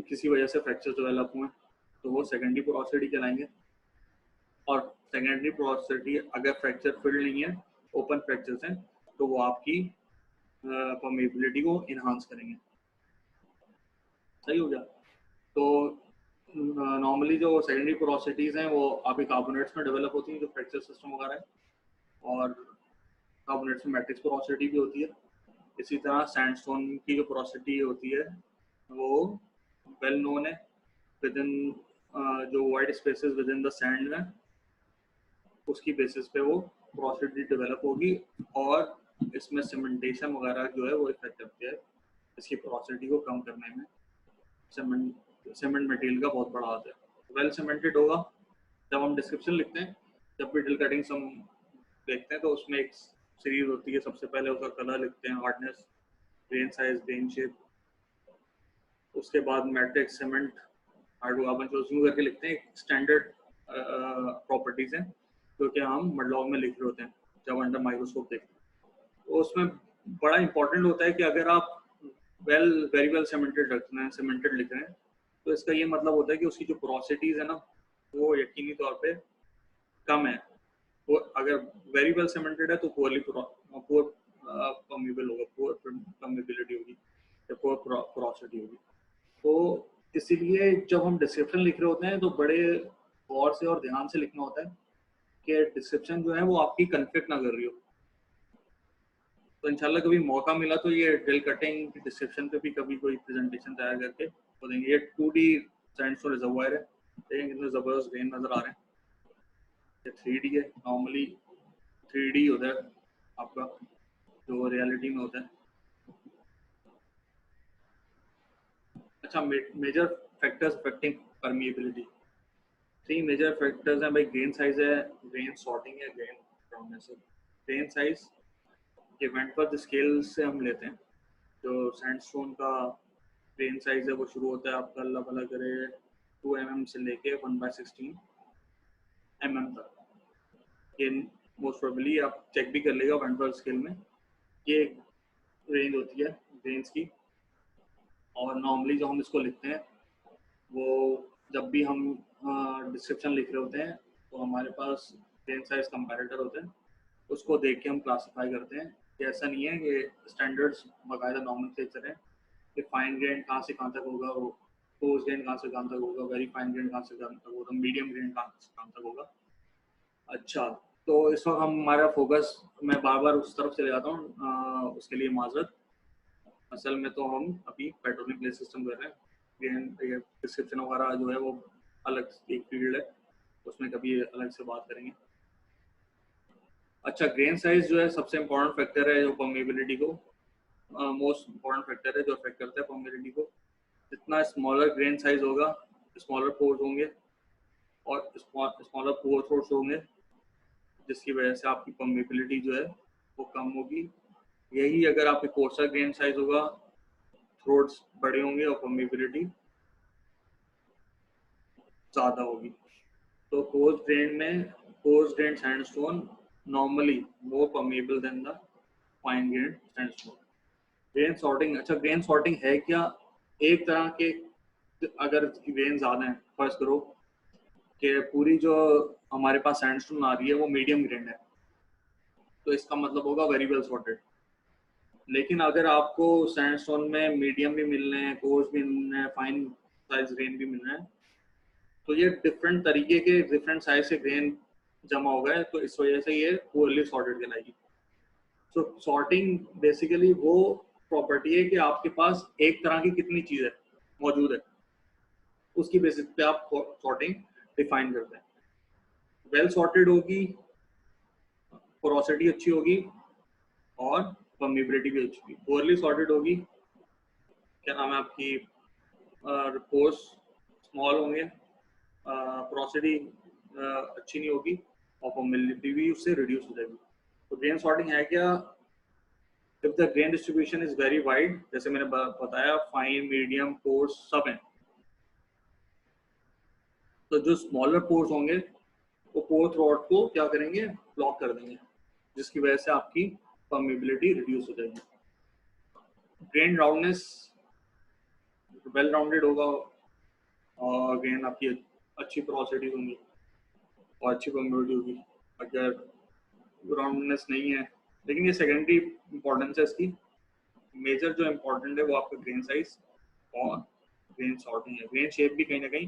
किसी वजह से फ्रैक्चर डेवलप हुए तो वो सेकेंडरी पोरोसिटी कहलाएंगे। और सेकेंडरी पोरोसिटी अगर फ्रैक्चर फील्ड नहीं है, ओपन फ्रैक्चर्स हैं, तो वो आपकी परमेबिलिटी को इनहांस करेंगे। सही हो गया। तो नॉर्मली जो सेकेंडरी पोरोसिटीज हैं वो आपके कार्बोनेट्स में डेवलप होती हैं, जो फ्रैक्चर सिस्टम वगैरह है, और कार्बोनेट्स में मैट्रिक्स पोरोसिटी भी होती है। इसी तरह सैंडस्टोन की जो पोरोसिटी होती है वो वेल नोन है। विद इन जो wide spaces with in the sand में, उसकी बेसिस पे वो पोरोसिटी डेवलप होगी, और इसमें सीमेंटेशन वगैरह जो है वो इफेक्ट करती है इसकी पोरोसिटी को कम करने में। सीमेंट मटेरियल का बहुत बड़ा हाथ है। वेल सीमेंटेड होगा जब हम डिस्क्रिप्शन लिखते हैं, जब भी ड्रिल कटिंग्स हम देखते हैं तो उसमें एक सीरीज होती है। सबसे पहले उसका कलर लिखते हैं, hardness, grain size, grain shape, उसके बाद मैट्रिक्स, सीमेंट, हार्डवुड जो यूज करके लिखते हैं। स्टैंडर्ड प्रॉपर्टीज हैं जो कि हम मडलॉग में लिख रहे होते हैं जब अंडर माइक्रोस्कोप देखते हैं। तो उसमें बड़ा इंपॉर्टेंट होता है कि अगर आप वेरी वेल सीमेंटेड रख रहे हैं, सीमेंटेड लिख रहे हैं, तो इसका ये मतलब होता है कि उसकी जो पोरोसिटीज है ना, वो यकीनी तौर पे कम है। वो अगर वेरी वेल सीमेंटेड है तो पुअर परमेबल होगा, पुअर परमेबिलिटी होगी या पुअर पोरोसिटी होगी। तो इसीलिए जब हम डिस्क्रिप्शन लिख रहे होते हैं तो बड़े गौर से और ध्यान से लिखना होता है कि डिस्क्रिप्शन जो है वो आपकी कन्फ्लिक्ट ना कर रही हो। तो इंशाल्लाह कभी मौका मिला तो ये ड्रिल कटिंग की डिस्क्रिप्शन पे भी कभी कोई प्रेजेंटेशन तैयार करके वो देंगे। ये 2D सैंडस्टोन रिजर्वायर है, देखें कितने ज़बरदस्त ग्रेन नज़र आ रहे हैं। ये 3D है, नॉर्मली 3D होता है आपका जो रियलिटी में होता है। अच्छा, major factors affecting permeability, 3 major factors हैं भाई। ग्रेन साइज है, ग्रेन सॉर्टिंग है, ग्रेन राउंडनेस है। ग्रेन साइज ये वेंटवर्थ स्केल से हम लेते हैं। जो सैंडस्टोन का ग्रेन साइज है वो शुरू होता है आपका, अल्लाह भला करे, 2 mm से लेके 1/16 mm तक। ये मोस्ट प्रोबेबली आप चेक भी कर लेगा वेंटवर्थ स्केल में, ये रेंज होती है ग्रेन्स की। और नॉर्मली जो हम इसको लिखते हैं वो जब भी हम डिस्क्रिप्शन लिख रहे होते हैं तो हमारे पास ग्रेन साइज कंपैरेटर होते हैं, उसको देख के हम क्लासिफाई करते हैं। कि ऐसा नहीं है कि स्टैंडर्ड्स बाकायदा नॉमेनक्लेचर है कि फाइन ग्रेन कहाँ से कहाँ तक होगा, वो कोर्स ग्रेन कहाँ से कहाँ तक होगा, वेरी फाइन ग्रेन कहाँ से कहाँ तक होगा, मीडियम ग्रेन कहाँ से कहाँ तक होगा। अच्छा, तो इस वक्त हमारा फोकस, मैं बार बार उस तरफ चले जाता हूँ, उसके लिए माजरत। असल में तो हम अभी पेट्रोलिंग प्ले सिस्टम कर रहे हैं। ग्रेन डिस्क्रिप्शन वगैरह जो है वो अलग एक फील्ड है, उसमें कभी अलग से बात करेंगे। अच्छा, ग्रेन साइज जो है सबसे इम्पोर्टेंट फैक्टर है जो परमेबिलिटी को, मोस्ट इम्पोर्टेंट फैक्टर है जो अफेक्ट करता है परमेबिलिटी को। जितना स्मॉलर ग्रेन साइज होगा, स्मॉलर पोर्स होंगे और स्मॉलर पोर थ्रोट्स होंगे, जिसकी वजह से आपकी परमेबिलिटी जो है वो कम होगी। यही अगर आपके कोर्सर ग्रेन साइज होगा, थ्रोट्स बड़े होंगे और परमेबिलिटी ज़्यादा होगी। तो coarse grain sandstone normally more permeable than the fine grain sandstone. Grain sorting, अच्छा ग्रेन सॉर्टिंग है क्या? एक तरह के, अगर ग्रेन ज़्यादा हैं, फर्ज करो कि पूरी जो हमारे पास सैंडस्टोन आ रही है वो मीडियम ग्रेन है, तो इसका मतलब होगा वेरी वेल सॉर्टेड। लेकिन अगर आपको सैंडस्टोन में मीडियम भी मिल रहे हैं, कोर्स भी मिल रहे हैं, फाइन साइज ग्रेन भी मिल रहे हैं, तो ये डिफरेंट तरीके के डिफरेंट साइज के ग्रेन जमा हो गए, तो इस वजह से ये पुअरली सॉर्टेड कहलाएगी। तो सॉर्टिंग बेसिकली वो प्रॉपर्टी है कि आपके पास एक तरह की कितनी चीज़ है मौजूद है, उसकी बेसिस पे आप सॉर्टिंग डिफाइन करते हैं। वेल सॉर्टेड होगी, पोरोसिटी अच्छी होगी और परमेबिलिटी भी अच्छी होगी। पुअरली सॉर्टेड होगी, क्या नाम है आपकी, पोर्स स्मॉल होंगे, पोरोसिटी अच्छी नहीं होगी और परमेबिलिटी भी उससे रिड्यूस हो जाएगी। तो ग्रेन सॉर्टिंग है क्या? If the grain distribution is very wide, जैसे मैंने बताया फाइन, मीडियम, पोर्स सब हैं, तो जो स्मॉलर पोर्स होंगे वो पोर थ्रोट को क्या करेंगे, ब्लॉक कर देंगे, जिसकी वजह से आपकी परमेबिलिटी रिड्यूस हो जाएगी। ग्रेन राउंडनेस वेल राउंडेड होगा और ग्रेन आपकी अच्छी पोरोसिटी होंगी और अच्छी परमेबिलिटी होगी। अगर राउंडनेस नहीं है, लेकिन ये सेकेंडरी इंपॉर्टेंस है इसकी, मेजर जो इम्पोर्टेंट है वो आपका ग्रेन साइज और ग्रेन सॉर्टिंग है। ग्रेन शेप भी कहीं ना कहीं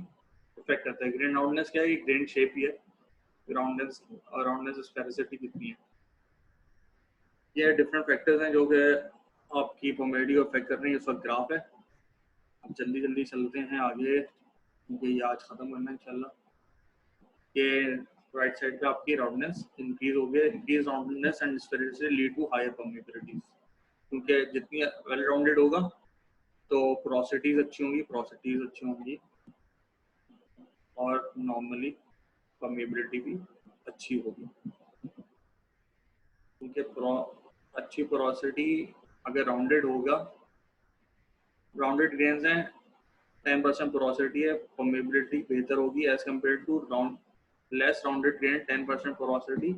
इफेक्ट करता है। ग्रेन राउंडनेस क्या है? ग्रेन शेप ही है। राउंडनेस स्पेसिफिसिटी कितनी है, ये डिफरेंट फैक्टर्स हैं जो कि आपकी परमेबिलिटी को अफेक्ट कर रहे हैं। इस वक्त ग्राफ है, अब जल्दी जल्दी चलते हैं आगे क्योंकि ये आज ख़त्म करना है इंशाल्लाह। ये राइट साइड पे आपकी राउंडनेस इंक्रीज हो गया, increase roundness and specificity lead to higher permeabilities, क्योंकि जितनी वेल राउंडेड होगा तो पोरोसिटीज अच्छी होंगी और नॉर्मली परमेबिलिटी भी अच्छी होगी, क्योंकि अच्छी पोरोसिटी अगर राउंडेड होगा, राउंडेड ग्रेन्स हैं 10% पोरोसिटी है, परमेबिलिटी बेहतर होगी as compare to less rounded grain 10% porosity,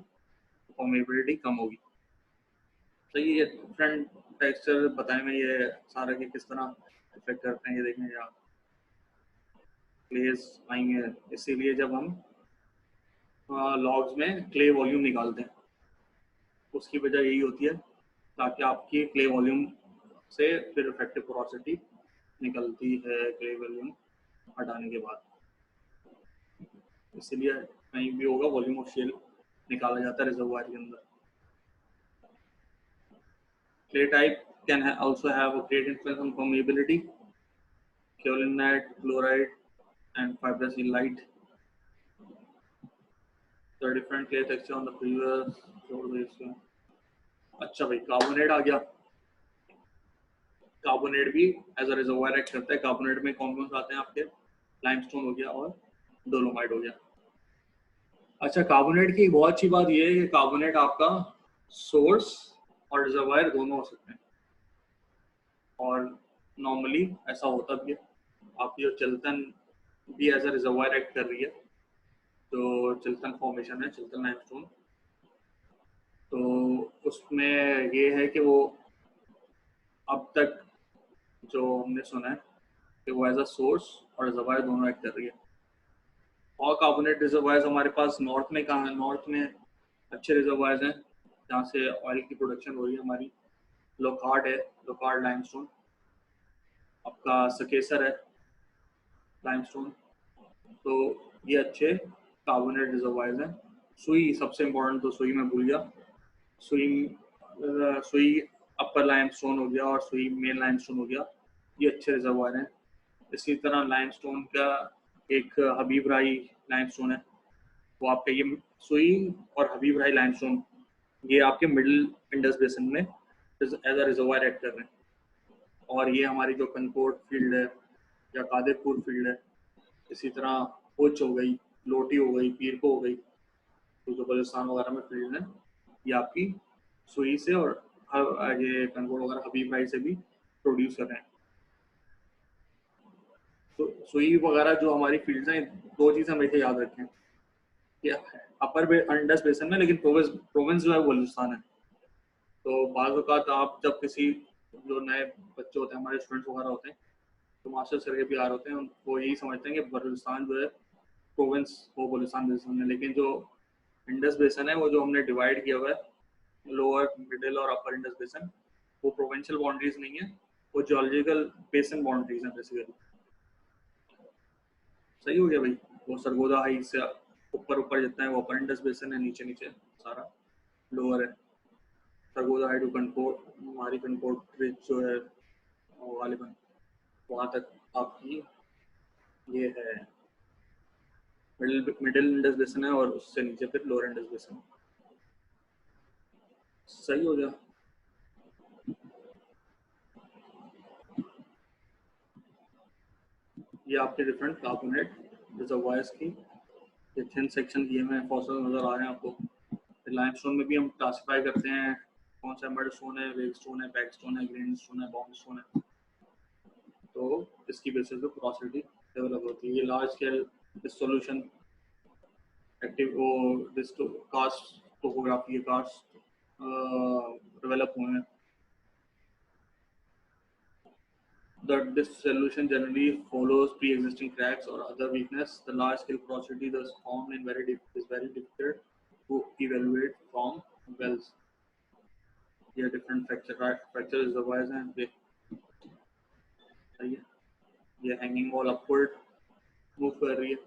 permeability कम होगी। तो ये डिफरेंट टेक्सचर बताए मैं ये सारे के किस तरह इफेक्ट करते हैं, ये देखेंगे आप क्लेज आएंगे। इसीलिए जब हम लॉग्स में क्ले वॉल्यूम निकालते हैं उसकी वजह यही होती है ताकि आपकी क्ले वॉल्यूम से फिर इफेक्टिव पोरोसिटी निकलती है क्ले वॉल्यूम हटाने के बाद। इसीलिए कहीं भी होगा वॉल्यूम ऑफ शेल निकाला जाता है रिजर्वायर के अंदर। Clay type can also have a great influence on permeability. Kaolinite, chloride, and fibrosylite. The different clay texture on the previous. अच्छा भाई, कार्बोनेट आ गया। कार्बोनेट भी एज अ रिजर्वायर एक्ट करता है। कार्बोनेट में कौन कौन से आते हैं आपके? लाइमस्टोन हो गया और डोलोमाइट हो गया। अच्छा, कार्बोनेट की बहुत अच्छी बात यह है कि कार्बोनेट आपका सोर्स और रिजर्वायर दोनों हो सकते हैं, और नॉर्मली ऐसा होता भी है। आपकी जो चिल्टन भी एज अ रिजर्वायर एक्ट कर रही है, तो चिल्टन फॉर्मेशन है, चिल्टन लाइमस्टोन, तो उसमें ये है कि वो अब तक जो हमने सुना है कि वो एज अ सोर्स और रिजर्वायर दोनों एक्ट कर रही है। और कार्बोनेट रिजर्वायर्स हमारे पास नॉर्थ में कहाँ है? नॉर्थ में अच्छे रिजर्वायर्स हैं जहाँ से ऑयल की प्रोडक्शन हो रही है हमारी। लोकार्ड है, लोकार्ड लाइमस्टोन, आपका सकेसर है लाइमस्टोन, तो ये अच्छे कार्बोनेट रिजर्वायर्स हैं। सुई सबसे इम्पोर्टेंट, तो सुई में भूल गया। सुई अपर लाइमस्टोन हो गया और सुई मेन लाइमस्टोन हो गया, ये अच्छे रिजर्वायर हैं। इसी तरह लाइमस्टोन का एक हबीब राई लाइमस्टोन है, वो आपका ये सुई और हबीब राई लाइमस्टोन ये आपके मिडिल इंडस बेसिन में एज अ रिजर्वायर एक्ट कर रहे हैं। और ये हमारी जो कनकोट फील्ड है या कादिरपुर फील्ड है, इसी तरह उच्च हो गई, लोटी हो गई, पीरको हो गई, तो जो बलूचिस्तान वगैरह में फील्ड है, ये आपकी सुई से और ये कनकोट वगैरह हबीब राई से भी प्रोड्यूस कर रहे हैं। तो सुई वगैरह जो हमारी फील्ड्स हैं, दो चीज़ें हमेशा याद रखें कि अपर इंडस बेसिन में, लेकिन प्रोविंस जो है वो बलूचिस्तान है। तो बाज़ औक़ात आप जब किसी जो नए बच्चे होते हैं, हमारे स्टूडेंट्स वगैरह होते हैं, तो मास्टर्स करके भी आ रहे होते हैं, वो यही समझते हैं कि बलूचिस्तान जो है प्रोविंस वो बलूचिस्तान बेसिन है, लेकिन जो इंडस बेसिन है वो जो हमने डिवाइड किया हुआ है लोअर, मिडिल और अपर इंडस बेसिन, वो प्रोविंशियल बाउंड्रीज नहीं है, वो जियोलॉजिकल बेसिन बाउंड्रीज हैं बेसिकली। सही हो गया भाई। वो सरगोदा हाइट से ऊपर ऊपर जितना है वो अपर इंडस बेसिन है, नीचे नीचे सारा लोअर है। सरगोदा हाइट कनकोट, हमारी कनकोट रिज जो है गालिबन वहाँ तक आपकी ये है मिडिल इंडस बेसिन है, और उससे नीचे फिर लोअर इंडस बेसिन। सही हो गया। ये आपके डिफरेंट कार्बोनेट रिजर्वायर्स की ये थिन सेक्शन किए हुए फॉसिल नजर आ रहे हैं आपको। लाइमस्टोन में भी हम क्लासिफाई करते हैं कौन सा मड स्टोन है, वेग स्टोन है, पैक स्टोन है, ग्रेन स्टोन है, बॉम्ब स्टोन है, तो इसकी बेसिस पे पोरोसिटी डेवलप होती है। ये लार्ज स्केल डिसोल्यूशन एक्टिव वो कास्ट टोपोग्राफी कास्ट डेवलप हुए हैं। The dissolution generally follows pre-existing cracks or other weakness. The large-scale porosity thus found is very difficult to evaluate from wells. ये different fracture reservoirs हैं। ये hanging wall upward move कर रही है,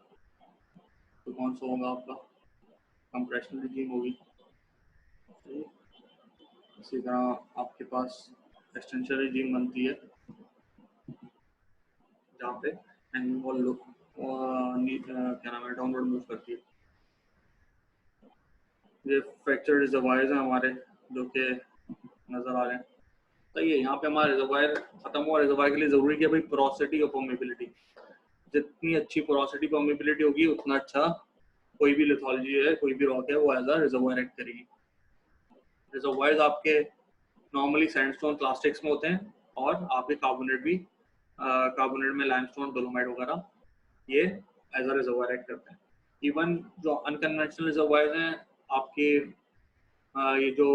तो कौन सा होगा आपका? compression regime होगी। इसी तरह आपके पास extension regime बनती है जहाँ पे hanging wall क्या नाम है डाउनवर्ड मूव करती है। ये फ्रैक्चर रिजर्वायर्स हैं हमारे जो कि नज़र आ रहे हैं। तो ये यहाँ पे हमारा रिजर्वायर खत्म हुआ। रिजर्वायर के लिए ज़रूरी है भाई पोरोसिटी और परमेबिलिटी। जितनी अच्छी पोरोसिटी परमेबिलिटी होगी उतना अच्छा कोई भी लिथोलॉजी है, कोई भी रॉक है, वो एज अ रिजर्वोयर एक्ट करेगी। रिजर्वोयर्स आपके नॉर्मली सैंडस्टोन प्लास्टिक्स में होते हैं, और आपके कार्बोनेट भी, कार्बोनेट में लाइमस्टोन, डोलोमाइट वगैरह, ये एज अ रिजर्वोयर एक्ट करते हैं। इवन जो अनकन्वेंशनल रिजर्वोयर्स हैं आपके, ये जो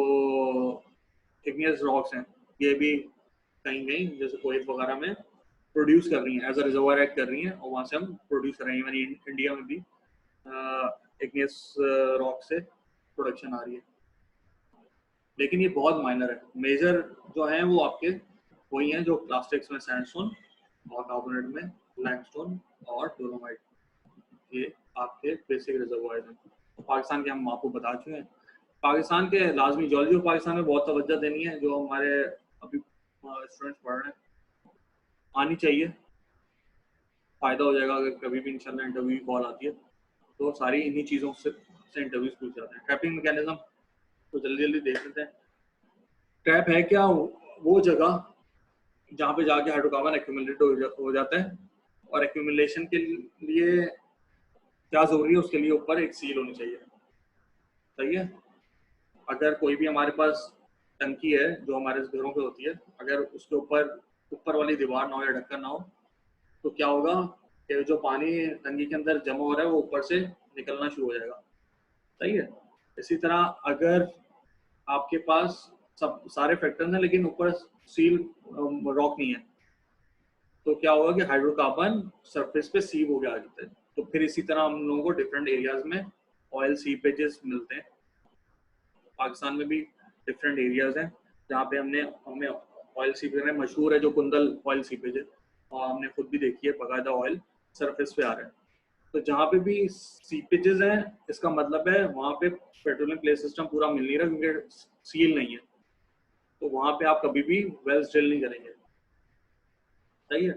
इग्नियस रॉक्स हैं, ये भी कहीं कहीं जैसे कोयत वगैरह में प्रोड्यूस कर रही हैं, एज अ रिजर्वोयर एक्ट कर रही हैं, और वहाँ से हम प्रोड्यूस कर रहे हैं। इवन इंडिया में भी इग्नियस रॉक से प्रोडक्शन आ रही है, लेकिन ये बहुत माइनर है। मेजर जो है वो आपके वही हैं जो प्लास्टिक्स में सैंडस्टोन, और कार्बोनेट में लाइमस्टोन और डोलोमाइट, ये आपके बेसिक रिजर्वोयर्स हैं। तो पाकिस्तान के हम आपको बता चुके हैं। पाकिस्तान के लाजमी जियोलॉजी ऑफ पाकिस्तान में बहुत तवज्जो देनी है, जो हमारे अभी स्टूडेंट्स पढ़ रहे हैं, आनी चाहिए। फ़ायदा हो जाएगा अगर कभी भी इंशाल्लाह इंटरव्यू की कॉल आती है, तो सारी इन्हीं चीज़ों से इंटरव्यूज पूछ जाते हैं। ट्रैपिंग मैकेनिज्म तो जल्दी जल्दी देख लेते हैं। ट्रैप है क्या? वो जगह जहाँ पे जाके हाइड्रोकार्बन एक्यूमुलेट हो जाता है, और एक्यूमुलेशन के लिए क्या जरूरी है, उसके लिए ऊपर एक सील होनी चाहिए। सही है। अगर कोई भी हमारे पास टंकी है जो हमारे घरों पे होती है, अगर उसके ऊपर वाली दीवार ना हो या ढक्कन ना हो, तो क्या होगा कि जो पानी टंकी के अंदर जमा हो रहा है वो ऊपर से निकलना शुरू हो जाएगा। सही है। इसी तरह अगर आपके पास सब सारे फैक्टर्स हैं लेकिन ऊपर सील रॉक नहीं है, तो क्या होगा कि हाइड्रोकार्बन सरफेस पे सीव हो गया आ जाता है। तो फिर इसी तरह हम लोगों को डिफरेंट एरियाज में ऑयल सीपेजेस मिलते हैं। पाकिस्तान में भी डिफरेंट एरियाज हैं जहाँ पे हमें ऑयल सीपेज में मशहूर है जो कुंदल ऑयल सीपेज है, और हमने खुद भी देखी है बाकायदा ऑयल सरफेस पे आ रहा है। तो जहाँ पे भी सीपेजेस हैं, इसका मतलब है वहाँ पे पेट्रोलियम प्ले सिस्टम पूरा मिल नहीं रहा, क्योंकि सील नहीं है। तो वहाँ पे आप कभी भी वेल्स ड्रिल नहीं करेंगे। सही है।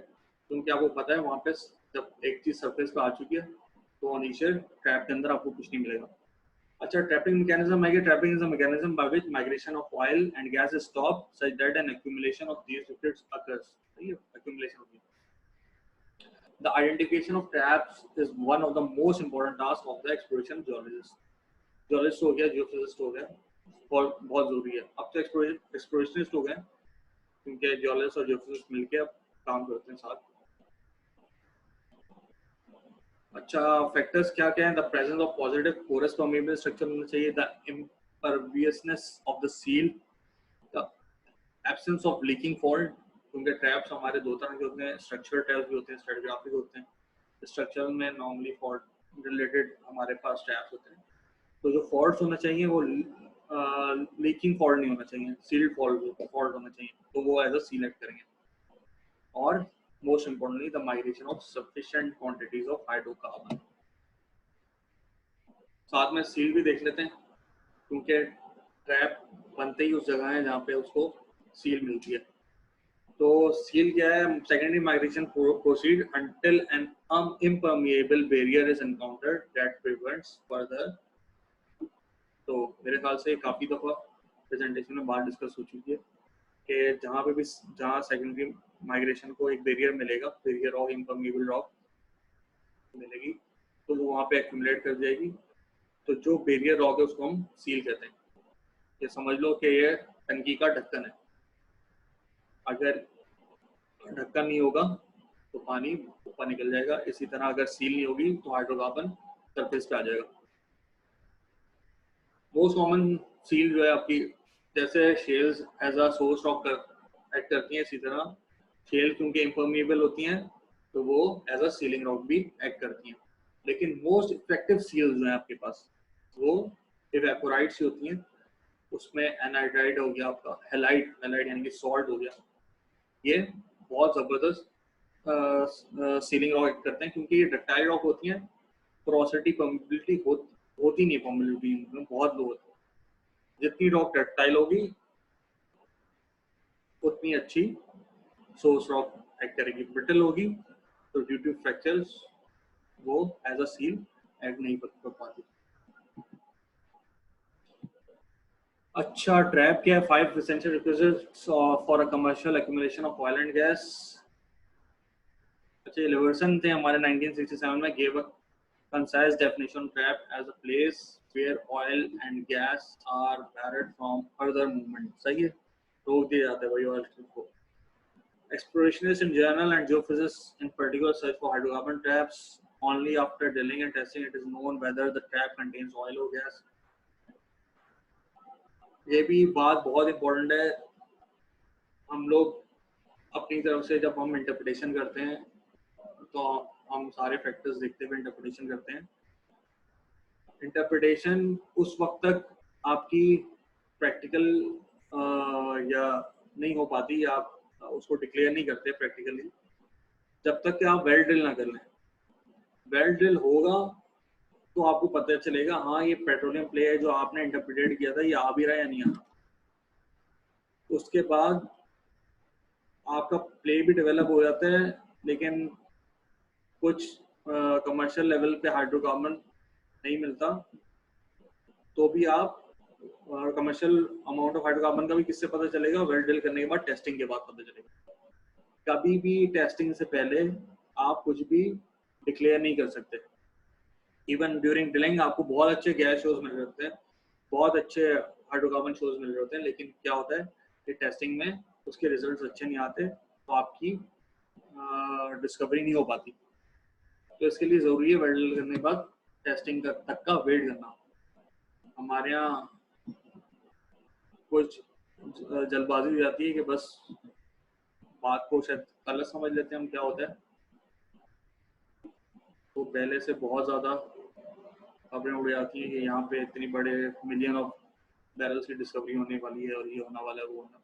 क्योंकि आपको पता है वहाँ पे जब एक चीज सरफेस पे आ चुकी है, तो नीचे ट्रैप के अंदर आपको कुछ नहीं मिलेगा। अच्छा, ट्रैपिंग मैकेनिज्म है कि trapping is a mechanism by which migration of oil and gas is stop such that an accumulation of these liquids occurs. सही है, एक्यूमुलेशन होगी। The identification of traps is one of the most important tasks of the exploration geologist. Geologist हो गया, जियोफिजिस्ट हो गया, और बहुत जरूरी है। अब तो एक्सप्लोरेशनिस्ट हो गए, क्योंकि जियोलॉजिस्ट और जियोफिजिस्ट मिलके अब काम करते हैं साथ। अच्छा, फैक्टर्स क्या क्या हैं? The presence of positive porous permeable structure होना चाहिए, the imperviousness of the seal, the absence of leaking fault, क्योंकि ट्रैप्स हमारे दो तरह के होते हैं, स्ट्रक्चरल ट्रैप्स भी होते हैं, स्ट्रैटिग्राफिक होते हैं। स्ट्रक्चर में नॉर्मली फॉल्ट रिलेटेड हमारे पास ट्रैप्स होते हैं। तो जो फॉल्ट्स होना चाहिए वो लीकिंग फॉल्ट नहीं होना चाहिए, सील्ड फॉल्ट होना चाहिए, तो वो एज अ सीलेक्ट करेंगे। और most importantly the migration of sufficient quantities of hydrocarbon. साथ में सील भी देख लेते हैं, क्योंकि ट्रैप बनते ही उस जगह है जहाँ पे उसको सील मिलती है। तो सील क्या है? Secondary migration proceed until an impermeable barrier is encountered that prevents further. तो मेरे ख्याल से काफ़ी दफ़ा प्रेजेंटेशन में बात डिस्कस हो चुकी है कि जहाँ सेकेंडरी माइग्रेशन को एक बैरियर मिलेगा, बैरियर ऑफ इम्परमिएबल रॉक मिलेगी, तो वो वहाँ पे एक्यूमुलेट कर जाएगी। तो जो बैरियर रॉक है उसको हम सील कहते हैं। ये समझ लो कि ये टंकी का ढक्कन है। अगर ढक्कन नहीं होगा तो पानी ऊपर निकल जाएगा। इसी तरह अगर सील नहीं होगी तो हाइड्रोकार्बन सरफेस पे आ जाएगा। मोस्ट कॉमन सील जो है आपकी, जैसे shales as a source rock act करती हैं, इसी तरह शेल क्योंकि इम्परमिएबल होती हैं तो वो एज अ सीलिंग रॉक भी एक्ट करती हैं। लेकिन मोस्ट इफेक्टिव सील्स जो हैं आपके पास वो इवेपोराइट्स होती हैं। उसमें एनाइड्राइड हो गया, आपका हेलाइड यानी कि सॉल्ट हो गया, ये बहुत ज़बरदस्त सीलिंग रॉक एक्ट करते हैं, क्योंकि ये डक्टाइल रॉक होती हैं। पोरोसिटी परमिबिलिटी होती नहीं, परमिबिलिटी बहुत लो होती है। जितनी रॉक डक्टाइल होगी उतनी अच्छी सोर्स रॉक एक्ट करेगी। ब्रिटल होगी तो ड्यू टू फ्रैक्चर्स वो एज अ सील एक्ट नहीं कर पाती। अच्छा, ट्रैप क्या है? 5 essential requisites for a commercial accumulation of oil and gas। अच्छा, ये लिवर्सन थे हमारे 1967 में, gave Concise definition: trap as a place where oil and gas are barred from further movement. सही है, रोक दिया जाता है भाई oil को. Explorationists in general and geophysicists in particular search for hydrocarbon traps. Only after drilling and testing it is known whether the trap contains oil or gas. ये भी बात बहुत इंपॉर्टेंट है. हम लोग अपनी तरफ से जब हम इंटरप्रिटेशन करते हैं तो हम सारे फैक्टर्स देखते हुए इंटरप्रिटेशन करते हैं. इंटरप्रिटेशन उस वक्त तक आपकी प्रैक्टिकल या नहीं हो पाती, या आप उसको डिक्लेयर नहीं करते प्रैक्टिकली जब तक कि आप वेल ड्रिल ना कर लें. वेल ड्रिल होगा तो आपको पता चलेगा हाँ ये पेट्रोलियम प्ले है जो आपने इंटरप्रिटेट किया था, ये आ भी रहा है या नहीं आ रहा. उसके बाद आपका प्ले भी डेवलप हो जाता है, लेकिन कुछ कमर्शियल लेवल पे हाइड्रोकार्बन नहीं मिलता तो भी आप कमर्शियल अमाउंट ऑफ हाइड्रोकार्बन का भी किससे पता चलेगा? वेल ड्रिल करने के बाद, टेस्टिंग के बाद पता चलेगा. कभी भी टेस्टिंग से पहले आप कुछ भी डिक्लेयर नहीं कर सकते. इवन ड्यूरिंग ड्रिलिंग आपको बहुत अच्छे गैस शोज मिल रहे होते हैं, बहुत अच्छे हाइड्रोकार्बन शोज मिल रहे होते हैं, लेकिन क्या होता है कि टेस्टिंग में उसके रिजल्ट्स अच्छे नहीं आते तो आपकी डिस्कवरी नहीं हो पाती. तो इसके लिए ज़रूरी है वेल ड्रिल करने के बाद टेस्टिंग तक का वेट करना. हमारे यहाँ कुछ जल्दबाजी हो जाती है कि बस बात को शायद गलत समझ लेते हैं हम. क्या होता है तो पहले से बहुत ज़्यादा खबरें उड़ जाती हैं कि यहाँ पे इतनी बड़े मिलियन ऑफ बैरल्स की डिस्कवरी होने वाली है और ये होना वाला है, वो होना.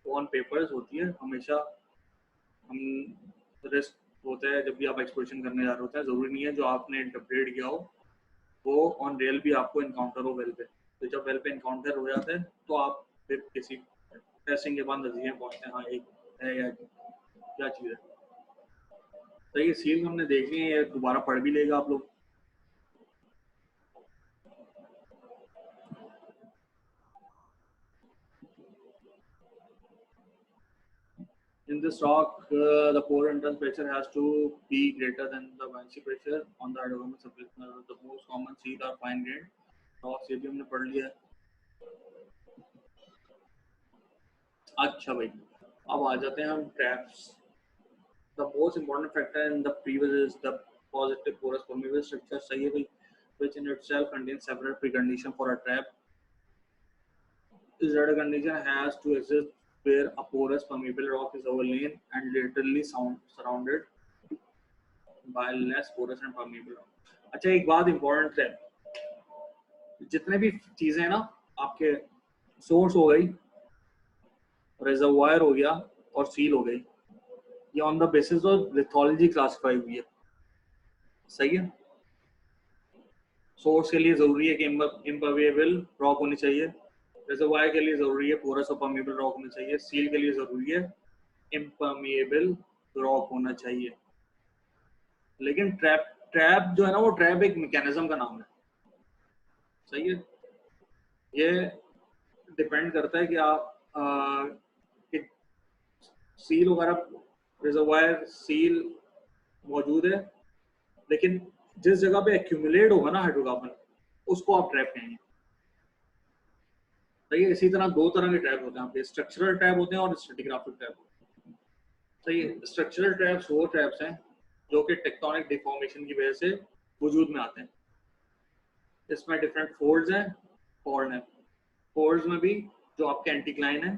तो ऑन पेपर्स होती है हमेशा. हम रिस्क होता है जब भी आप एक्सप्लोरेशन करने जा रहे होते हैं. ज़रूरी नहीं है जो आपने इंटरप्रेट किया हो वो ऑन रियल भी आपको इनकाउंटर हो वेल पे. तो जब वेल पे इनकाउंटर हो जाता है तो आप फिर किसी टेस्टिंग के बाद नतीजे पहुँचते हैं हाँ एक है या क्या चीज़ है. तो ये सील हमने देख ली है, दोबारा पढ़ भी लेगा आप लोग. In this rock, the pore entrance pressure has to be greater than the buoyancy pressure on the hydrocarbon surface. The most common seal are fine grained rocks. ये भी हमने पढ़ लिया है. अच्छा भाई, अब आ जाते हैं हम traps. The most important factor in the previous is the positive porous permeable structure. सही है भाई, which in itself contains several preconditions for a trap. This latter condition has to exist where a porous permeable rock is overlain and laterally surrounded by less porous and permeable rock. अच्छा, एक बात इंपॉर्टेंट है, जितने भी चीजें ना आपके सोर्स हो गई, रिजर्वायर हो गया और सील हो गई, ये on the basis of lithology classify हुई है. सही है. सोर्स के लिए जरूरी है कि इम्पर्मेबल रॉक होनी चाहिए, रिजर्वायर के लिए जरूरी है पोरस और परमेबल रॉक होना चाहिए, सील के लिए जरूरी है इम्पर्मेबल रॉक होना चाहिए. लेकिन ट्रैप जो है ना, वो ट्रैप एक मैकेनिज्म का नाम है. सही है. ये डिपेंड करता है कि आप सील वगैरह, रिजर्वायर सील मौजूद है, लेकिन जिस जगह पे एक्यूमुलेट होगा ना हाइड्रोकार्बन, उसको आप ट्रैप कहेंगे. सही है. इसी तरह दो तरह के ट्रैप होते हैं यहाँ पे, स्ट्रक्चरल ट्रैप होते हैं और स्ट्रेटिग्राफिक ट्रैप होते हैं. सही है. स्ट्रक्चरल ट्रैप्स वो ट्रैप्स हैं जो कि टेक्टोनिक डिफॉर्मेशन की वजह से वजूद में आते हैं. इसमें डिफरेंट फोल्ड्स हैं, फॉल्ट हैं. फोल्ड्स में भी जो आपके एंटीक्लाइन है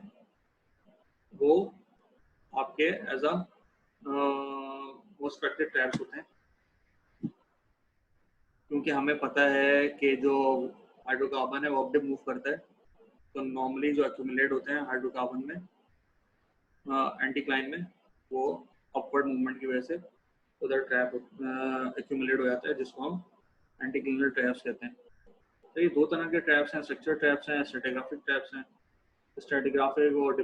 वो आपके एज अ मोस्पेक्टेड ट्रैप्स होते हैं, क्योंकि हमें पता है कि जो हाइड्रोकार्बन है वो अपडेट मूव करता है. तो नॉर्मली जो एक्यूमुलेट होते हैं हाइड्रोकार्बन में एंटीक्लाइन में, वो अपवर्ड मूवमेंट की वजह से उधर ट्रैप एक्यूमुलेट हो जाता है, जिसको हम एंटीक्लिनल ट्रैप्स कहते हैं. तो ये दो तरह के ट्रैप्स हैं, स्ट्रक्चर ट्रैप्स हैं, स्ट्रेटिग्राफिक ट्रैप्स हैं. स्ट्रेटिग्राफिक और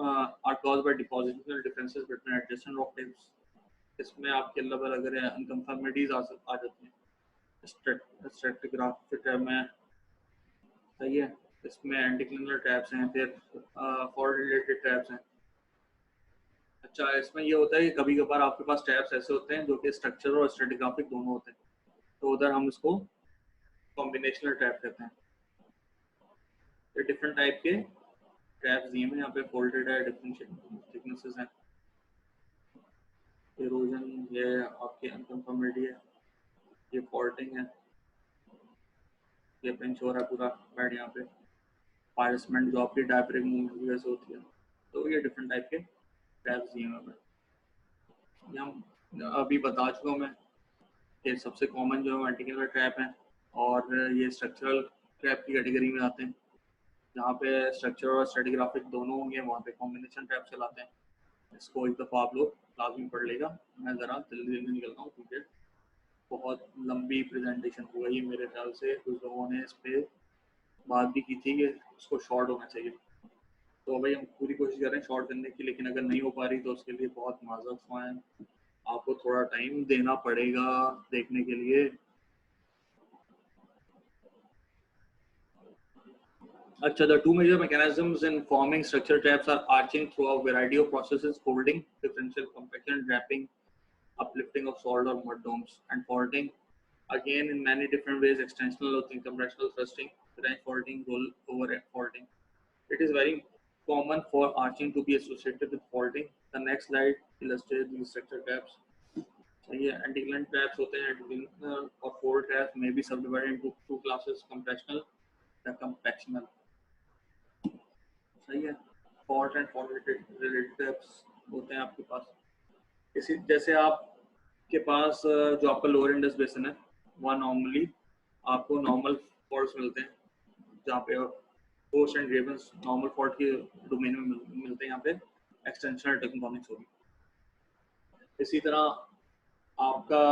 are caused by depositional differences between adjacent rock types. इसमें आपके अलग अलग अनकंफर्मिटीज आ जाती हैं स्ट्रेटिग्राफिक ट्रैप में. सही है. इसमें एंटीक्लिनल ट्रैप्स हैं, फिर फॉल्ट रिलेटेड ट्रैप्स हैं. अच्छा, इसमें ये होता है कि कभी कभार आपके पास ट्रैप्स ऐसे होते हैं जो कि स्ट्रक्चर और स्ट्रेटिग्राफिक दोनों होते हैं. तो उधर हम इसको कॉम्बिनेशनल ट्रैप कहते हैं। ये डिफरेंट टाइप के ट्रैप्स दिए हैं यहाँ पे, फोल्डेड है, डिफरेंट थिकनेसेस हैं। इरोजन ये आपकी अनकंफर्मेबिलिटी है, ये फॉल्टिंग है, ये पिंच हो रहा है पूरा बेड यहाँ पे, पार्समेंट जो आपकी डायब्रिक मूवमेंट की वजह से होती है। तो ये डिफरेंट टाइप के ट्रैप्स दिए हैं। ये हम अभी बता चुका हूँ मैं कि सबसे कॉमन जो वर्टिकल ट्रैप है, और ये स्ट्रक्चरल ट्रैप की कैटेगरी में आते हैं। जहाँ पे स्ट्रक्चर और स्ट्रेटिग्राफिक दोनों होंगे वहाँ पे कॉम्बिनेशन ट्रैप चलाते हैं। इसको एक दफ़ा आप लोग लाजमी पढ़ लेगा। मैं ज़रा जल्दी जल्दी निकलता हूँ क्योंकि बहुत लंबी प्रेजेंटेशन हो गई मेरे ख्याल से। कुछ लोगों ने इस पर बात भी की थी कि उसको शॉर्ट होना चाहिए, तो भाई हम पूरी कोशिश कर रहे हैं शॉर्ट करने की, लेकिन अगर नहीं हो पा रही तो उसके लिए बहुत माजरत ख्वाह हैं। आपको थोड़ा टाइम देना पड़ेगा देखने के लिए। अच्छा, the two major mechanisms in forming structure traps are arching through a variety of processes: folding, differential compaction, wrapping, uplifting of salt or mud domes, and faulting. Again, in many different ways: extensional loading, compressional thrusting, branch faulting, roll over faulting. It is very common for arching to be associated with faulting. The next slide illustrates these structure traps. ये anticlinal traps होते हैं, anticlinal और fold traps may be subdivided into two classes: compressional and compactional. सही है। Fault and fault related traps होते हैं आपके पास। इसी जैसे आपके पास जो आपका लोअर इंडस बेसिन है, वहाँ नॉर्मली आपको नॉर्मल फॉल्ट्स मिलते हैं, जहाँ पे force and grievance normal fault के डोमेन में मिलते हैं। यहाँ पे एक्सटेंशनल टेक्टोनिक्स होगी। इसी तरह आपका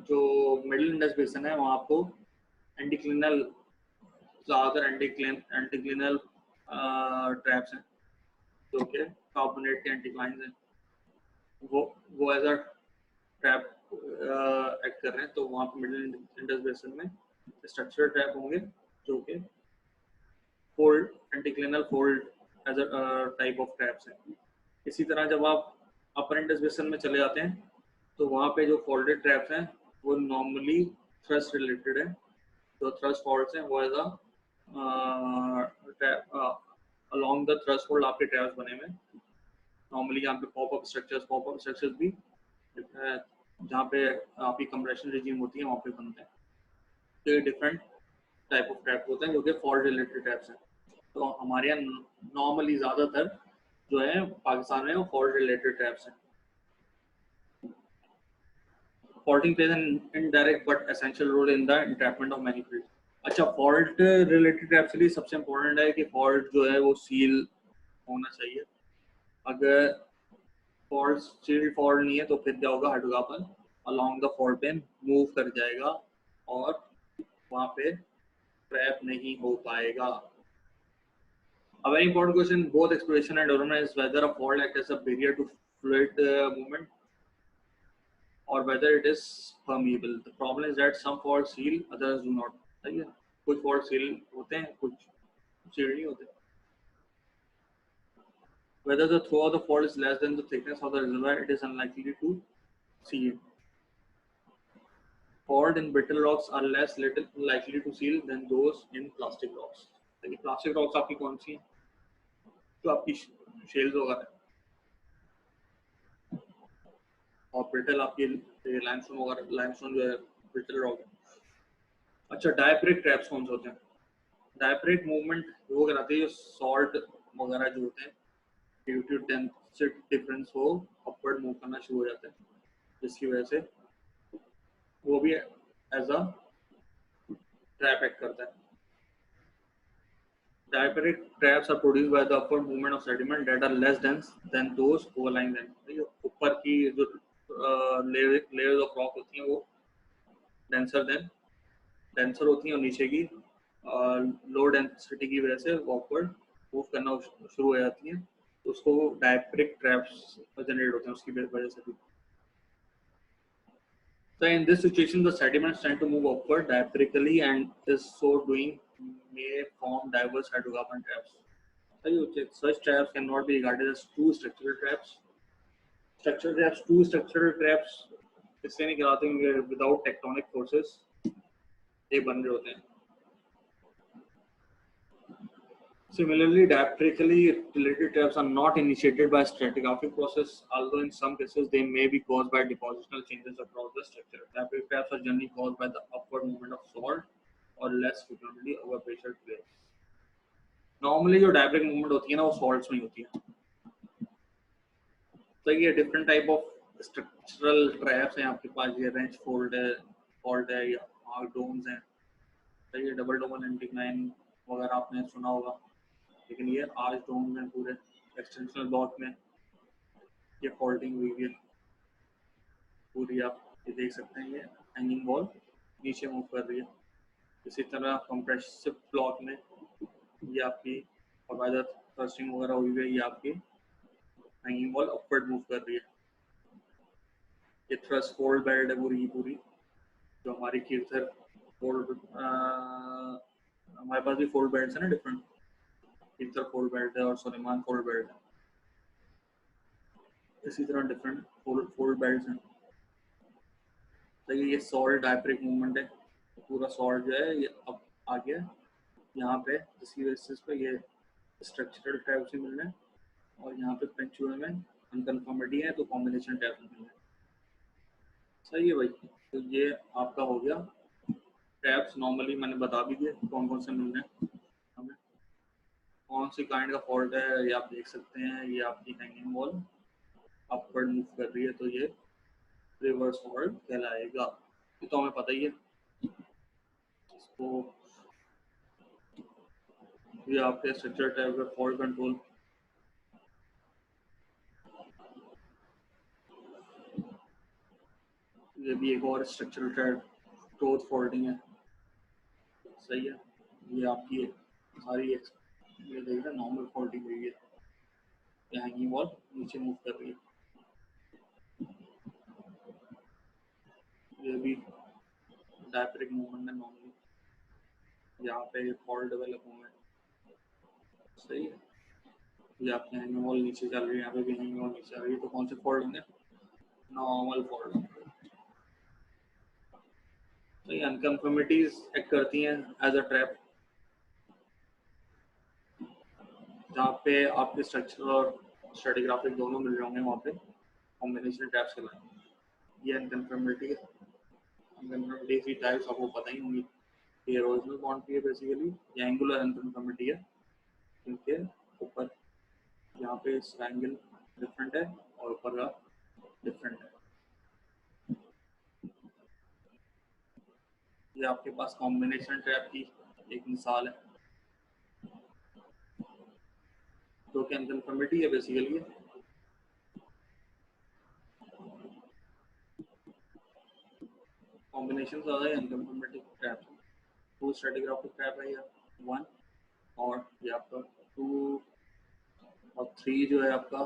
जो मिडिल इंडस बेसिन है, वहाँ आपको एंटीक्लिनल, ज़्यादातर एंटीक्लिनल ट्रैप्स हैं जो कि कार्बोनेट के एंटीक्लाइंस हैं, वो एज अ ट्रैप एक्ट कर रहे हैं। तो वहाँ पे मिडिल इंडस बेसिन में स्ट्रक्चरल ट्रैप होंगे जो कि fold, anticlinal fold as a type of traps हैं। इसी तरह जब आप अपर इंडस बेसिन में चले जाते हैं तो वहाँ पे जो फोल्डेड ट्रैप्स हैं वो नॉर्मली थ्रस्ट रिलेटेड है। जो थ्रस्ट फॉल्ट्स हैं वो as a along the thrust fold आपके ट्रैप्स बने हुए। नॉर्मली यहाँ पे पॉपअप स्ट्रक्चर्स भी जहाँ पे आपकी कंप्रेशन रिजीम होती है वहाँ पे बनते हैं। तो ये डिफरेंट टाइप ऑफ ट्रैप होते हैं जो कि फॉल्ट रिलेटेड ट्रैप्स हैं। तो हमारे यहाँ नॉर्मली ज़्यादातर जो है पाकिस्तान में वो फॉल्ट रिलेटेड ट्रैप्स हैं। Faulting plays an indirect but essential role in the entrapment of many fields. अच्छा, फॉल्ट रिलेटेड ट्रैप्स के लिए सबसे इम्पोर्टेंट है कि फॉल्ट जो है वो सील होना चाहिए। अगर फॉल्ट सील फॉल्ट नहीं है तो फिर क्या होगा, hydrocarbon along the fault plane move कर जाएगा और वहाँ पे ट्रैप नहीं हो पाएगा। A very important question in both exploration and development is whether a fault acts as a barrier to fluid movement or whether it is permeable. The problem is that some faults seal, others do not. सही है, कुछ fault seal होते हैं, कुछ seal नहीं होते। Whether the throw of the fault is less than the thickness of the reservoir, it is unlikely to seal. Fault in brittle rocks are less likely to seal than those in plastic rocks. Plastic rocks आपकी कौन सी हैं? तो आपकी शेल्स वगैरह, और ब्रिटल आपकी लाइमस्टोन वगैरह, लाइमस्टोन जो है ब्रिटल रॉक है। अच्छा, डायब्रिक ट्रैप्स कौन से होते हैं? डायब्रिक मूवमेंट वो कराते हैं जो सॉल्ट वगैरह जो होते हैं ड्यू टू डेंसिटी डिफरेंस हो अपवर्ड मूव करना शुरू हो जाते हैं, जिसकी वजह से वो भी एज अ ट्रैप एक्ट करता है। Diabatic traps are produced by the upward movement of sediment that are less dense than those overlying them. ऊपर की जो layers of rock होती हैं वो denser होती हैं और नीचे की low density की वजह से upward मूव करना शुरू हो जाती हैं, तो उसको diabatic traps जनरेट होते हैं उसकी वजह से भी। So in this situation, the sediments tend to move upward diabatically, and is so doing may form diverse hydrocarbon traps. Such traps cannot be regarded as true structural traps. True structural traps इसलिए नहीं कहलाते हैं without tectonic forces. ये बन रहे होते हैं। Similarly, diaphragmically related traps are not initiated by stratigraphic process, although in some cases they may be caused by depositional changes across the structure. Diaphragmatic traps are generally caused by the upward movement of salt or less frequently over pressure plates. Normally जो diaphragmatic movement होती है ना वो salts में होती है। तो ये different type of structural traps हैं आपके पास, ये wrench fold है, fault है, या arc domes हैं। तो ये double dome anticline वगैरह आपने सुना होगा, लेकिन ये आर्च डोम में पूरे एक्सटेंशनल ब्लॉक में ये फॉल्टिंग हुई है पूरी, आप ये देख सकते हैं। ये हैंगिंग वॉल नीचे मूव कर रही है। इसी तरह कंप्रेसिव ब्लॉक में ये आपकी बाकायदा थ्रस्टिंग वगैरह हुई है, ये आपकी हैंगिंग वॉल अपवर्ड मूव कर रही है। ये थ्रस्ट फोल्ड बेल्ट है पूरी की पूरी, जो हमारी कीर्थर फोल्ड, हमारे पास भी फोल्ड बेल्ट है ना डिफरेंट, कीर्थर फोल्ड बेल्ट है और सुलेमान फोल्ड बेल्ट है, इसी तरह डिफरेंट फोल्ड बेल्ट हैं। तो ये सॉल्ट डायफ्रेक्टिक मूवमेंट है, पूरा सॉल्ट जो है ये अब आ गया यहाँ पे, जिसकी बेसिस पे ये स्ट्रक्चरल टैब से मिल रहे हैं, और यहाँ पे पेंचुअल में अनकन्फर्मिटी है तो कॉम्बिनेशन टैब से मिल रहे हैं। सही है भाई। तो ये आपका हो गया टैब्स। नॉर्मली मैंने बता भी दिए कौन कौन से मिल रहे हैं हमें, कौन सी काइंड का फॉल्ट है, ये आप देख सकते हैं। ये आपकी हैंगिंग वॉल अपवर्ड मूव कर रही है तो ये रिवर्स फॉल्ट कहलाएगा, ये तो हमें पता ही है। इसको ये आपके स्ट्रक्चर टैब का फॉल्ट कंट्रोल, ये भी एक और स्ट्रक्चरल टैब क्लोथ फोल्डिंग है। सही है। ये आपकी सारी ये देख रहे हैं नॉर्मल फोल्डिंग हुई है, ये हैंगिंग वॉल नीचे मूव कर रही है। ये भी डायफ्रेक्टिक मूवमेंट है नॉर्मली, यहाँ पे फॉल्ट डेवलप हुआ है। सही है। ये आपकी हैंगिंग वॉल नीचे चल रही है, यहाँ पे भी हैंगिंग वॉल नीचे आ रही है, तो कौन से फॉल्ट होंगे? Normal fault. तो ये अनकन्फर्मिटीज एक्ट करती हैं एज अ ट्रैप, जहाँ पे आपके स्ट्रक्चर और स्ट्रेटिग्राफिक दोनों मिल रहे होंगे, वहाँ पे कॉम्बिनेशन ट्रैप्स कहलाएंगे। ये अनकन्फर्मिटी है। अनकन्फर्मिटी की टाइप्स आपको पता ही होंगी। ये ओरिजिनल क्वांटिटी है बेसिकली, ये एंगुलर अनकन्फर्मिटी है, क्योंकि ऊपर यहाँ पे इसका एंगल डिफरेंट है और ऊपर का डिफरेंट है। ये आपके पास कॉम्बिनेशन ट्रैप की एक मिसाल है, जो कि अनकन्फर्मिटी है बेसिकली। कॉम्बिनेशन ज़्यादा है अनकन्फर्मिटी ट्रैप, 2 स्ट्रेटिग्राफिक ट्रैप है या 1, और ये आपका 2 और 3 जो है आपका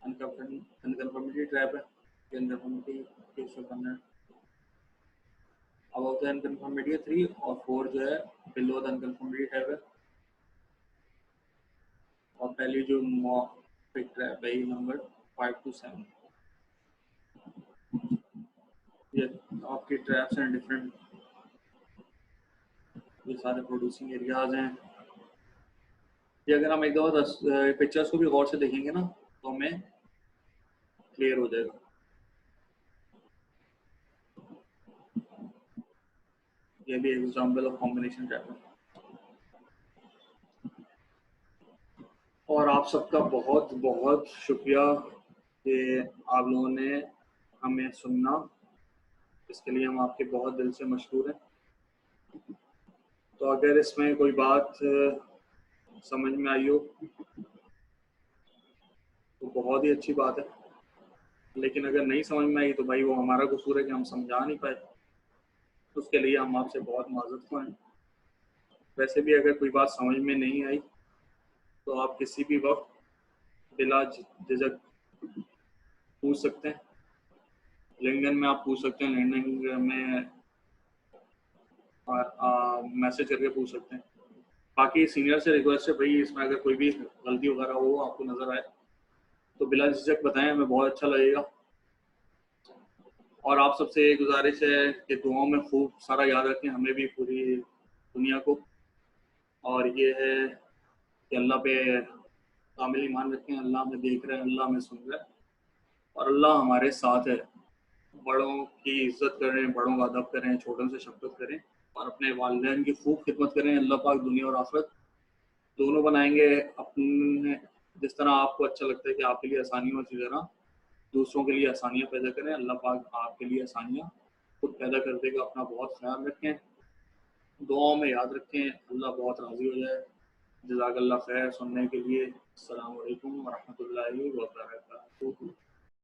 अनकन्फर्मिटी ट्रैप है। ये अनकन्फर्मिटी केस करना है। अब होता है अनकन्फर्मिटी 3 और 4 जो है बिलो द अनकन्फर्मिटी ट्रैप है। और पहली जो मॉर्फिक ट्रैप है नंबर 5 to 7, ये आपके ट्रैप्स हैं डिफरेंट, ये सारे प्रोड्यूसिंग एरियाज हैं। ये अगर हम एक दफ़ा पिक्चर्स को भी गौर से देखेंगे ना तो हमें क्लियर हो जाएगा। ये भी एग्जांपल ऑफ कॉम्बिनेशन ट्रैप है। और आप सबका बहुत बहुत शुक्रिया कि आप लोगों ने हमें सुनना, इसके लिए हम आपके बहुत दिल से मशहूर हैं। तो अगर इसमें कोई बात समझ में आई हो तो बहुत ही अच्छी बात है, लेकिन अगर नहीं समझ में आई तो भाई वो हमारा कसूर है कि हम समझा नहीं पाए, तो उसके लिए हम आपसे बहुत माजरत ख्वाह हैं। वैसे भी अगर कोई बात समझ में नहीं आई तो आप किसी भी वक्त बिला झिझक पूछ सकते हैं। लिंक्डइन में आप पूछ सकते हैं, लिंक्डइन में मैसेज करके पूछ सकते हैं। बाकी सीनियर से रिक्वेस्ट है भाई, इसमें अगर कोई भी गलती वगैरह हो आपको नज़र आए तो बिला झिझक बताएं, हमें बहुत अच्छा लगेगा। और आप सबसे ये गुज़ारिश है कि दुआओं में खूब सारा याद रखें हमें भी, पूरी दुनिया को। और ये है कि अल्लाह पे कामिल ईमान रखें, अल्लाह हमें देख रहा है, अल्लाह हमें सुन रहा है और अल्लाह हमारे साथ है। बड़ों की इज़्ज़त करें, बड़ों का अदब करें, छोटों से शफ़क़त करें और अपने वालिदैन की खूब खिदमत करें। अल्लाह पाक दुनिया और आख़िरत दोनों बनाएँगे। अपने जिस तरह आपको अच्छा लगता है कि आपके लिए आसानी हो, उसी तरह दूसरों के लिए आसानियाँ पैदा करें। अल्लाह पाक आपके लिए आसानियाँ खुद पैदा कर देगा। अपना बहुत ख़्याल रखें, दुआओं में याद रखें, अल्लाह बहुत राज़ी हो जाए। जज़ाकल्लाह ख़ैर। सुनने के लिए अस्सलामु अलैकुम व रहमतुल्लाहि व बरकातुहू।